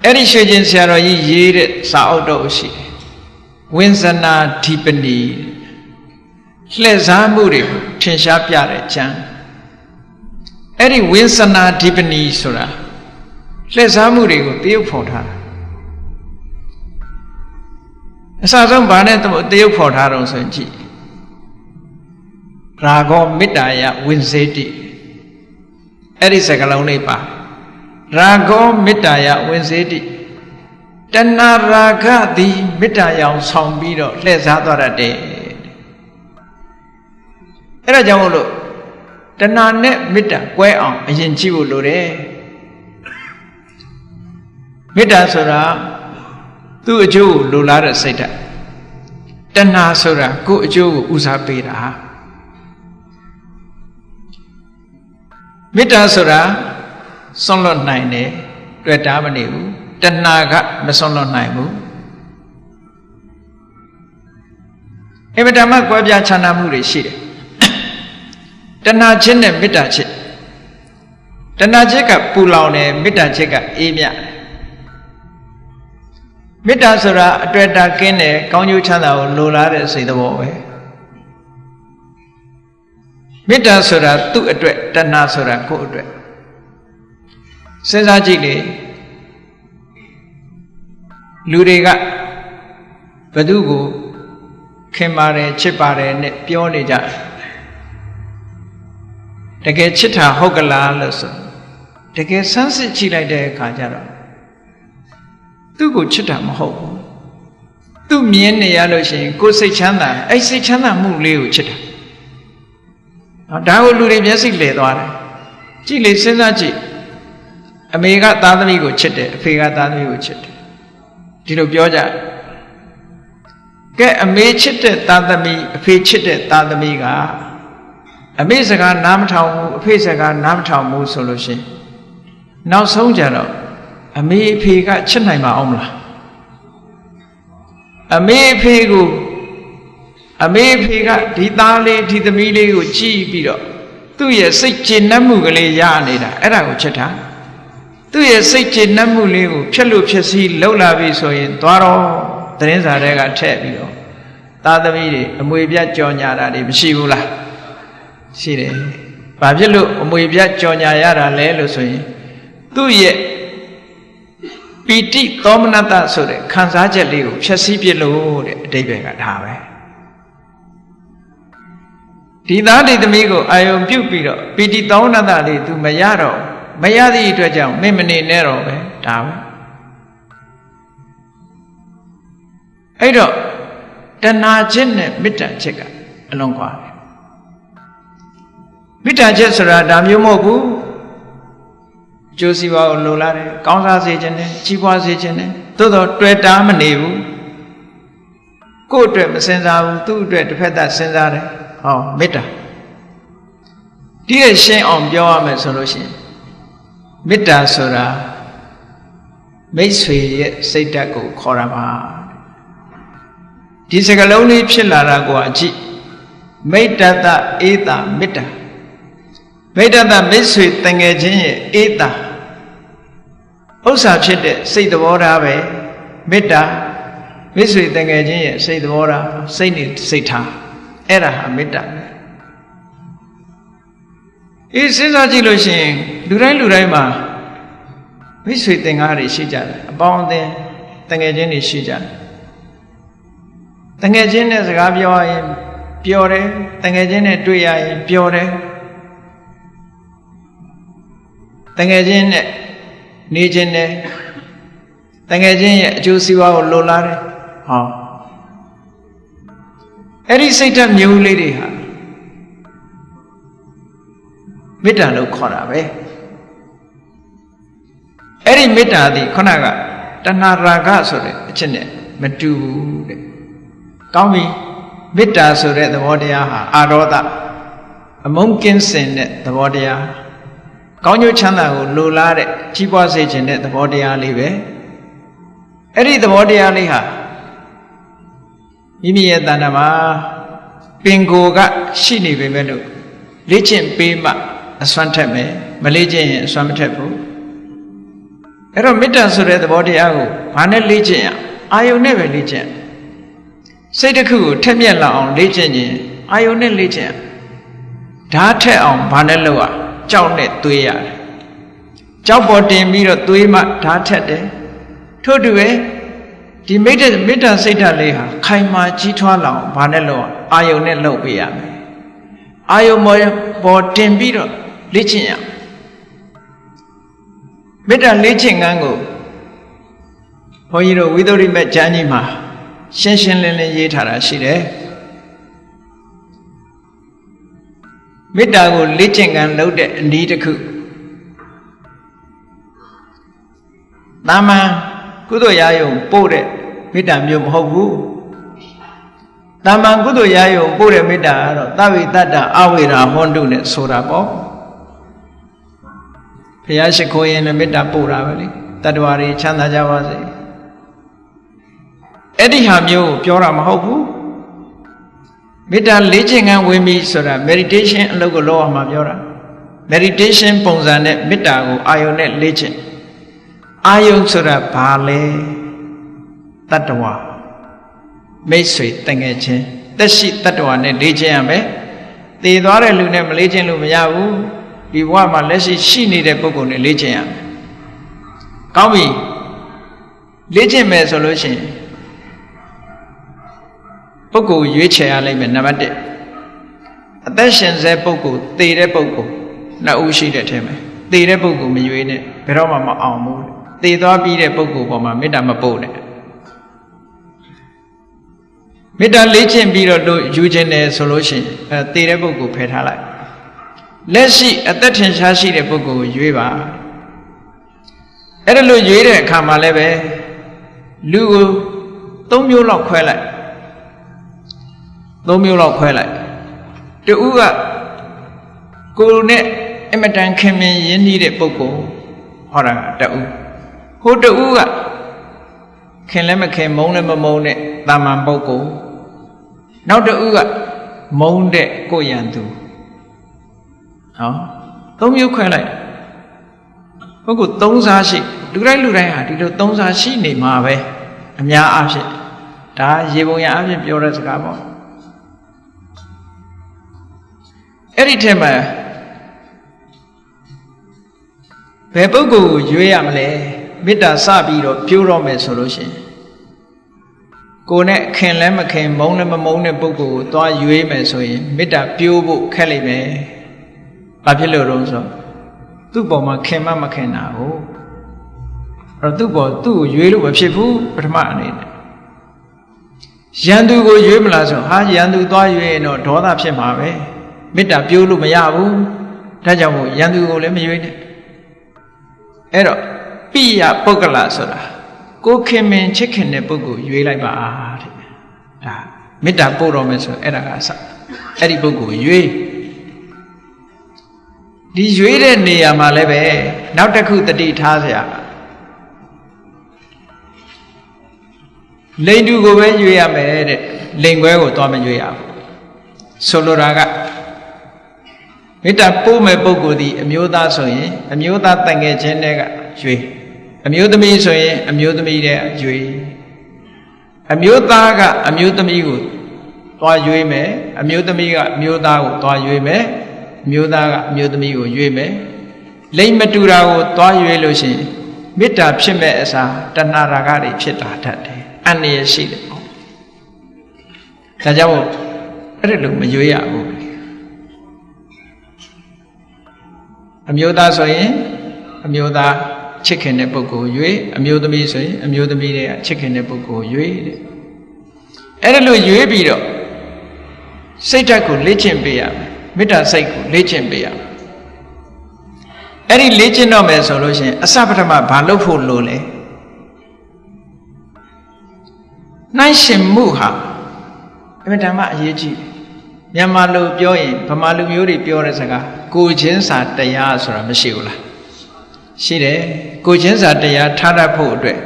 အဲ့ဒီရွှေကျင်ဆရာတော်ကြီးရေးတဲ့စာအုပ်တော့ရှိတယ်ဝိဇ္ဇနာဓိပနိလှည့်စားမှုတွေကိုထင်ရှားပြတဲ့ကျမ်းအဲ့ဒီဝိဇ္ဇနာဓိပနိဆိုတာလှည့်စားမှုတွေကိုတရုပ်ဖော်ထားတာအစဆုံးဘာနဲ့တရုပ်ဖော်ထားတော့ဆိုရင်ကြည့်ရာဂောမေတ္တာယဝိဇ္ဇေတိအဲ့ဒီစကားလုံးလေးပါရာဂောမေတ္တာယဝိဇ္ဇေတိတဏှာရာဂသည်မေတ္တာရောင်ဆောင်ပြီးတော့လှည့်စားသွားတတ်တယ်အဲ့ဒါကြောင့်မို့လို့တဏှာနဲ့မေတ္တာကွဲအောင်အရင်ကြည့်ဖို့လိုတယ်မေတ္တာဆိုတာသူ့အကျိုးကိုလိုလားတဲ့စိတ်ဓာတ်တဏှာဆိုတာကိုယ့်အကျိုးကိုဦးစားပေးတာမေတ္တာဆိုတာစွန့်လွတ်နိုင်တယ်တွေ့တာမနေဘူးတဏှာကမစွန့်လွတ်နိုင်ဘူးအမှန်တမ်းကွဲပြားခြားနားမှုတွေရှိတယ်တဏှာချင်းနဲ့မေတ္တာချင်းတဏှာချင်းကပူလောင်တယ်မေတ္တာချင်းကအေးမြတယ်မေတ္တာဆိုတာအတွေ့အတာကင်းတယ်ကောင်းကျိုးချမ်းသာကိုလိုလားတဲ့စိတ်သဘောပဲမေတ္တာဆိုတာသူ့အတွက်တဏှာဆိုတာကိုယ့်အတွက်စဉ်းစားကြည့်လေလူတွေကဘသူကိုခင်ပါတယ်ချစ်ပါတယ်နဲ့ပြောနေကြတကယ်ချစ်တာဟုတ်ကလားလို့ဆိုတကယ်ဆန်းစစ်ကြည့်လိုက်တဲ့အခါကျတော့သူ့ကိုချစ်တာမဟုတ်ဘူးသူမြင်နေရလို့ရှိရင်ကိုယ်စိတ်ချမ်းသာအဲ့စိတ်ချမ်းသာမှုလေးကိုချစ်တာဒါကိုလူတွေမျက်စိလဲသွားတယ်ကြည့်လေစဉ်းစားကြည့်အမေကသားသမီးကိုချစ်တယ်အဖေကသားသမီးကိုချစ်တယ်ဒီလိုပြောကြကဲအမေချစ်တဲ့သားသမီးအဖေချစ်တဲ့သားသမီးကအမေစကားနားမထောင်ဘူးအဖေစကားနားမထောင်ဘူးဆိုလို့ရှိရင်နောက်ဆုံးကြတော့အမေအဖေကချစ်နိုင်မှာအောင်မလားအမေအဖေကိုအမေအဖေကဒီသားလေးဒီသမီးလေးကိုကြည့်ပြီးတော့သူ့ရဲ့စိတ်ကျေနပ်မှုကလေးရနေတာအဲ့ဒါကိုချစ်တာသူ့ရဲ့စိတ်ကျေနပ်မှုလေးကိုဖြက်လို့ဖြက်စီးလှုပ်လာပြီဆိုရင်သွားတော့သတင်းစာတွေကထည့်ပြီးတော့သားသမီးတွေအမွေပြတ်ကြော်ညာတာတွေမရှိဘူးလားရှိတယ်ဘာဖြစ်လို့အမွေပြတ်ကြော်ညာရတာလဲလို့ဆိုရင်သူ့ရဲ့ပီတိသောမနတဆိုတဲ့ခံစားချက်လေးကိုဖြည့်ဆည်းပြလို့တဲ့အဓိပ္ပာယ်ကဒါပဲဒီသားဒီသမီးကိုအာယုံပြုတ်ပြီးတော့ပီတိသောမနတလေး तू မရတော့မရသည့်အတွက်ကြောင့်မင်းမနေနဲ့တော့ပဲဒါပဲအဲ့တော့တဏှာချက်နဲ့မေတ္တာချက်ကအလွန်ကွာတယ်မေတ္တာချက်ဆိုတာဒါမျိုးမဟုတ်ဘူးကျိုးစီးပွားကိုလိုလားတယ်ကောင်းစားစေခြင်းနဲ့ကြီးပွားစေခြင်းနဲ့သို့တော့တွေ့တာမနေဘူးကိုယ့်အတွက်မစင်စားဘူးသူ့အတွက်တစ်ဖက်သက်စဉ်းစားတယ်ဟောမေတ္တာဒီရဲ့ရှင်းအောင်ပြောရမယ်ဆိုလို့ရှိရင်မေတ္တာဆိုတာမိတ်ဆွေရဲ့စိတ်ဓာတ်ကိုခေါ်တာပါဒီစကားလုံးလေးဖြစ်လာတာကိုအကြည့်မိတ္တတဧတာမေတ္တာမိတ္တတမိတ်ဆွေတန်ငယ်ချင်းရဲ့ဧတာဥစ္စာဖြစ်တဲ့စိတ်သဘောထားပဲ မေတ္တာမိတ်ဆွေတန်ငယ်ချင်းရဲ့စိတ်သဘောထားစိတ်နေစိတ်ထားအဲ့ဒါဟာမေတ္တာအေးစဉ်းစားကြည့်လို့ရှိရင်လူတိုင်းမှာမိတ်ဆွေသင်္ကားတွေရှိကြတယ်အပေါင်းအသင်းတန်ငယ်ချင်းတွေရှိကြတယ်တငယ်ချင်းနဲ့စကားပြောရင်ပျော်တယ်တငယ်ချင်းနဲ့တွေ့ရရင်ပျော်တယ်တငယ်ချင်းနဲ့နေခြင်းနဲ့တငယ်ချင်းရဲ့အကျိုးစီးပွားကိုလိုလားတယ်ဟောအဲ့ဒီစိတ်ဓာတ်မျိုးလေးတွေဟာမေတ္တာလို့ခေါ်တာပဲအဲ့ဒီမေတ္တာသည်ခုနကတဏှာရာဂဆိုတဲ့အချက်နဲ့မတူဘူးတဲ့ကောင်းပြီမေတ္တာဆိုတဲ့သဘောတရားဟာအာရောဒအမုန်းကင်းစင်တဲ့သဘောတရားကောင်းကျိုးချမ်းသာကိုလိုလားတဲ့ကြီးပွားစေခြင်းတဲ့သဘောတရားလေးပဲအဲ့ဒီသဘောတရားလေးဟာမိမိရဲ့တဏ္ဍာမှာပင်ကိုယ်ကရှိနေပေမဲ့လို့လေ့ကျင့်ပေးမှအစွမ်းထက်မယ်မလေ့ကျင့်ရင်အစွမ်းမထက်ဘူးအဲ့တော့မေတ္တာဆိုတဲ့သဘောတရားကိုဘာနဲ့လေ့ကျင့်ရအာယုန်နဲ့ပဲလေ့ကျင့်စိတ်တစ်ခုကိုထက်မြက်လာအောင်လေ့ကျင့်ခြင်းအာယုန်နဲ့လေ့ကျင့်ဓာတ်ထက်အောင်ဘာနဲ့လုပ်ရကြောက်နဲ့သွေးရတယ်ကြောက်ပေါ်တင်ပြီးတော့သွေးမှဓာတ်ထက်တယ်ထို့တူပဲဒီမေတ္တာစိတ်ဓာတ်လေးဟာခိုင်မာကြီးထွားလာအောင်ဘာနဲ့လုပ်အာယုန်နဲ့လုပ်ပေးရမယ်အာယုန်ပေါ်တင်ပြီးတော့လေ့ကျင့်ရမေတ္တာလေ့ကျင့်ခန်းကိုဘုန်းကြီးတို့ဝိသုဒ္ဓိမကျမ်းကြီးမှာရှင်းရှင်းလင်းလင်းရေးထားတာရှိတယ်မေတ္တာကိုလေ့ကျင့်ခန်းလုပ်တဲ့အနည်းတစ်ခုတာမန်ကုသိုလ်ရာယုံပို့တဲ့မေတ္တာမျိုးမဟုတ်ဘူးတာမန်ကုသိုလ်ရာယုံပို့တဲ့မေတ္တာကတော့သဗ္ဗေတ္တအဝေရာဟွန်တုနဲ့ဆိုတာပေါ့ဘုရားရှိခိုးရင်လည်းမေတ္တာပို့တာပဲလေတတ္တဝါတွေချမ်းသာကြပါစေအဲ့ဒီဟာမျိုးကိုပြောတာမဟုတ်ဘူးမေတ္တာလေ့ကျင့်ခန်းဝင်ပြီဆိုတာ meditation အလုပ်ကိုလုပ်အောင်မှာပြောတာ meditation ပုံစံနဲ့မေတ္တာကိုအာယုန်နဲ့လေ့ကျင့်အာယုန်ဆိုတာဘာလဲတတ္တဝါမိတ်ဆွေတငယ်ချင်းသက်ရှိတတ္တဝါနဲ့လေ့ကျင့်ရမယ်တည်သွားတဲ့လူနဲ့မလေ့ကျင့်လို့မရဘူးဒီဘဝမှာလက်ရှိရှိနေတဲ့ပုဂ္ဂိုလ်နဲ့လေ့ကျင့်ရမယ်ကောင်းပြီလေ့ကျင့်မယ်ဆိုလို့ရှိရင်ပုဂ္ဂိုလ်ရွေးချယ်ရလိမ့်မယ်နံပါတ်1အသက်ရှင်ဆဲပုဂ္ဂိုလ်တည်တဲ့ပုဂ္ဂိုလ်နှစ်ဦးရှိတဲ့အထက်မှာတည်တဲ့ပုဂ္ဂိုလ်မရွေးနဲ့ဘယ်တော့မှမအောင်ဘူးတည်သွားပြီးတဲ့ပုဂ္ဂိုလ်ပေါ်မှာမေတ္တာမပို့နဲ့မေတ္တာလေ့ကျင့်ပြီးတော့တို့ယူခြင်းတယ်ဆိုလို့ရှိရင်တည်တဲ့ပုဂ္ဂိုလ်ဖယ်ထားလိုက်လက်ရှိအသက်ထင်ရှားရှိတဲ့ပုဂ္ဂိုလ်ကိုရွေးပါအဲ့ဒါလို့ရွေးတဲ့အခါမှာလည်းပဲလူကို3မျိုးလောက်ခွဲလိုက်3မျိုးလောက်ခွဲလိုက်တူကကိုယ်နဲ့အမတန်ခင်မင်ရင်းနှီးတဲ့ပုဂ္ဂိုလ်ဟောတာတူဟိုတူကခင်လည်းမခင်မုန်းလည်းမမုန်းတဲ့တာမန်ပုဂ္ဂိုလ်နောက်တူကမုန်းတဲ့ကိုယ်ရန်သူဟော3မျိုးခွဲလိုက်ပုဂ္ဂိုလ်3စားရှိလူတိုင်းဟာဒီလို3စားရှိနေမှာပဲအများအားဖြင့်ဒါရေပုံရအားဖြင့်ပြောတဲ့စကားပေါ့အဲ့ဒီထဲမှာဘယ်ပုဂ္ဂိုလ်ကိုရွေးရမလဲမေတ္တာစပြီးတော့ပြိုးတော့မယ်ဆိုလို့ရှိရင်ကိုယ်နဲ့ခင်လည်းမခင်မုန်းလည်းမမုန်းတဲ့ပုဂ္ဂိုလ်ကိုသွားရွေးမယ်ဆိုရင်မေတ္တာပြိုးဖို့ခက်လိမ့်မယ်ဘာဖြစ်လို့တော့ဆိုသူ့ပေါ်မှာခင်မမခင်တာကိုအဲ့တော့သူ့ကိုရွေးလို့မဖြစ်ဘူးပထမအနေနဲ့ရန်သူကိုရွေးမလားဆိုဟာရန်သူသွားရွေးရင်တော့ဒေါသဖြစ်မှာပဲမေတ္တာပြိုးလို့မရဘူးဒါကြောင့်မို့ရန်သူကိုလည်းမရွေးနဲ့အဲ့တော့ပိယပုဂ္ဂလဆိုတာကိုခင်မင်ချစ်ခင်တဲ့ပုဂ္ဂိုလ်ရွေးလိုက်ပါတဲ့ဒါမေတ္တာပို့တော်မယ်ဆိုအဲ့ဒါကအစအဲ့ဒီပုဂ္ဂိုလ်ရွေးဒီရွေးတဲ့နေရာမှာလည်းပဲနောက်တစ်ခုတတိထားစရာလိန်တူကိုပဲရွေးရမယ်တဲ့လိန်ခွဲကိုသွားမရွေးရဘူးဆိုလိုတာကမေတ္တာပို့မဲ့ပုဂ္ဂိုလ်ဒီအမျိုးသားဆိုရင်အမျိုးသားတန်ငယ်ချင်းတွေကရွေးအမျိုးသမီးဆိုရင်အမျိုးသမီးတွေကရွေး အမျိုးသားကအမျိုးသမီးကိုသွားရွေးမယ်အမျိုးသမီးကအမျိုးသားကိုသွားရွေးမယ်အမျိုးသားကအမျိုးသမီးကိုရွေးမယ်လိမ့်မတူတာကိုသွားရွေးလို့ရှိရင်မေတ္တာဖြစ်မဲ့အစားတဏှာရာဂတွေဖြစ်လာတတ်တယ်အန္တရာယ်ရှိတယ်ပေါ့ဒါကြောင့်အဲ့ဒါလို့မရွေးရဘူးအမျိုးသားဆိုရင်အမျိုးသားချစ်ခင်တဲ့ပုဂ္ဂိုလ်ရွေးအမျိုးသမီးဆိုရင်အမျိုးသမီးတွေကချစ်ခင်တဲ့ပုဂ္ဂိုလ်ရွေးတဲ့အဲ့ဒါလို့ရွေးပြီးတော့စိတ်ဓာတ်ကိုလေ့ကျင့်ပေးရမယ်မေတ္တာစိတ်ကိုလေ့ကျင့်ပေးရမယ်အဲ့ဒီလေ့ကျင့်တော့မယ်ဆိုလို့ရှိရင်အစပထမဘာလုပ်ဖို့လိုလဲနှိုင်းရှင်မှုဟာအမှန်တမ်းအရေးကြီးမြန်မာလူပြောရင်ဗမာလူမျိုးတွေပြောတဲ့စကားကိုချင်းစာတရားဆိုတာမရှိဘူးလားရှိတယ်ကိုချင်းစာတရားထားတတ်ဖို့အတွက်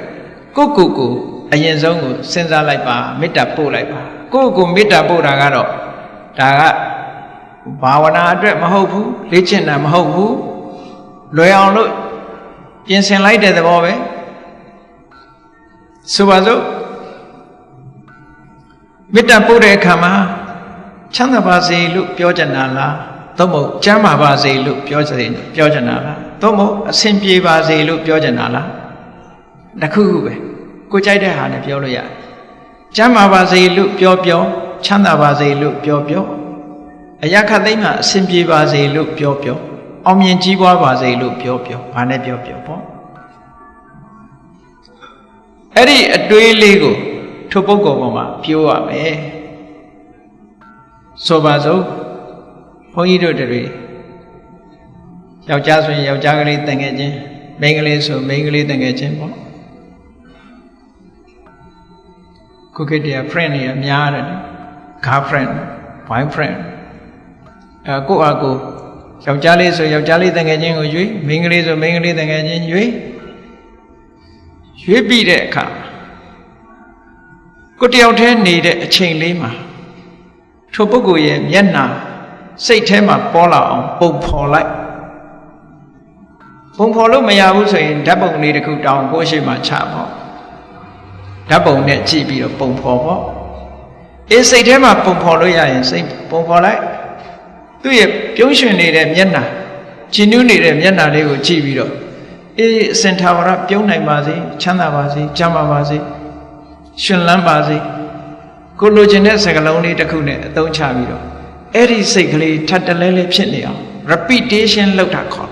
ကိုအရင်ဆုံးကိုစဉ်းစားလိုက်ပါမေတ္တာပို့လိုက်ပါကိုမေတ္တာပို့တာကတော့ဒါကဘာဝနာအတွက်မဟုတ်ဘူးလေ့ကျင့်တာမဟုတ်ဘူးလွယ်အောင်လို့ပြင်ဆင်လိုက်တဲ့သဘောပဲဆိုပါစို့မေတ္တာပို့တဲ့အခါမှာချမ်းသာပါစေလို့ပြောချင်တာလားသို့မဟုတ်ကျမ်းမာပါစေလို့ပြောချင်တာလားသို့မဟုတ်အဆင်ပြေပါစေလို့ပြောချင်တာလားတစ်ခုခုပဲကိုကြိုက်တဲ့ဟာနဲ့ပြောလို့ရတယ်ကျမ်းမာပါစေလို့ပြောချမ်းသာပါစေလို့ပြောအရာခတ်သိမ်းမှာအဆင်ပြေပါစေလို့ပြောအောင်မြင်ကြီးပွားပါစေလို့ပြောဘာနဲ့ပြောပေါ့အဲ့ဒီအတွေးလေးကိုထိုပုဂ္ဂိုလ်ပေါ်မှာပြောရမယ်ဆိုပါစို့ဘုန်းကြီးတို့တွေယောက်ျားဆိုရင်ယောက်ျားကလေးတန်ငယ်ချင်းမိန်းကလေးဆိုမိန်းကလေးတန်ငယ်ချင်းပေါ့ခုခေတ်တည်း friend တွေအများတယ် girlfriend boyfriend ကိုယ့်အကိုယောက်ျားလေးဆိုယောက်ျားလေးတန်ငယ်ချင်းကိုရွေးမိန်းကလေးဆိုမိန်းကလေးတန်ငယ်ချင်းရွေးပြီးတဲ့အခါကိုတယောက်တည်းနေတဲ့အချိန်လေးမှာထိုပုဂ္ဂိုလ်ရဲ့မျက်နှာစိတ်ထဲမှာပေါ်လာအောင်ပုံဖော်လိုက်ပုံဖော်လို့မရဘူးဆိုရင်ဓာတ်ပုံလေးတစ်ခုတောင်းကိုရှိမှချပေါ့ဓာတ်ပုံနဲ့ကြည့်ပြီးတော့ပုံဖော်ပေါ့အေးစိတ်ထဲမှာပုံဖော်လို့ရရင်စိတ်ပုံဖော်လိုက်သူ့ရဲ့ပြုံးရွှင်နေတဲ့မျက်နှာကြည်နူးနေတဲ့မျက်နှာလေးကိုကြည့်ပြီးတော့အေးအစင်ထာဝရပြုံးနိုင်ပါစေချမ်းသာပါစေကျမ်းမာပါစေရှင်လန်းပါစေကိုလိုချင်တဲ့စကားလုံးလေးတစ်ခုနဲ့အသုံးချပြီးတော့အဲ့ဒီစိတ်ကလေးထပ်တလဲလဲဖြစ်နေအောင် repetition လုပ်တာခေါ်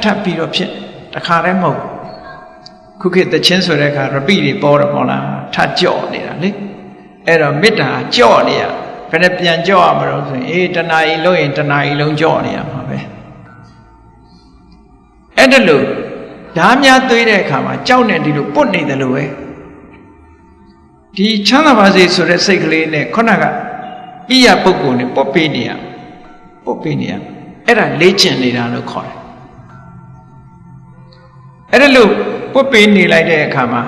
ထပ်ပြီးတော့ဖြစ်တခါတည်းမဟုတ်ခုခေတ်သချင်းဆိုတဲ့အခါ repeat တွေပေါ်တော့မဟုတ်လားထပ်ကြော့နေတာလေအဲ့တော့မေတ္တာကြော့နေရဘယ်နဲ့ပြန်ကြော့ရမလို့ဆိုရင်အေးတဏှာကြီးလုံးရင်တဏှာကြီးလုံးကြော့နေရမှာပဲအဲ့ဒါလို့ဓာများသွေးတဲ့အခါမှာကြောက်နေဒီလိုပုတ်နေတယ်လို့ပဲဒီချမ်းသာပါစေဆိုတဲ့စိတ်ကလေးနဲ့ခုနကပိယပုဂ္ဂိုလ်နဲ့ပုတ်ပေးနေရအဲ့ဒါလေ့ကျင့်နေတာလို့ခေါ်တယ်အဲ့ဒါလို့ပုတ်ပေးနေလိုက်တဲ့အခါမှာ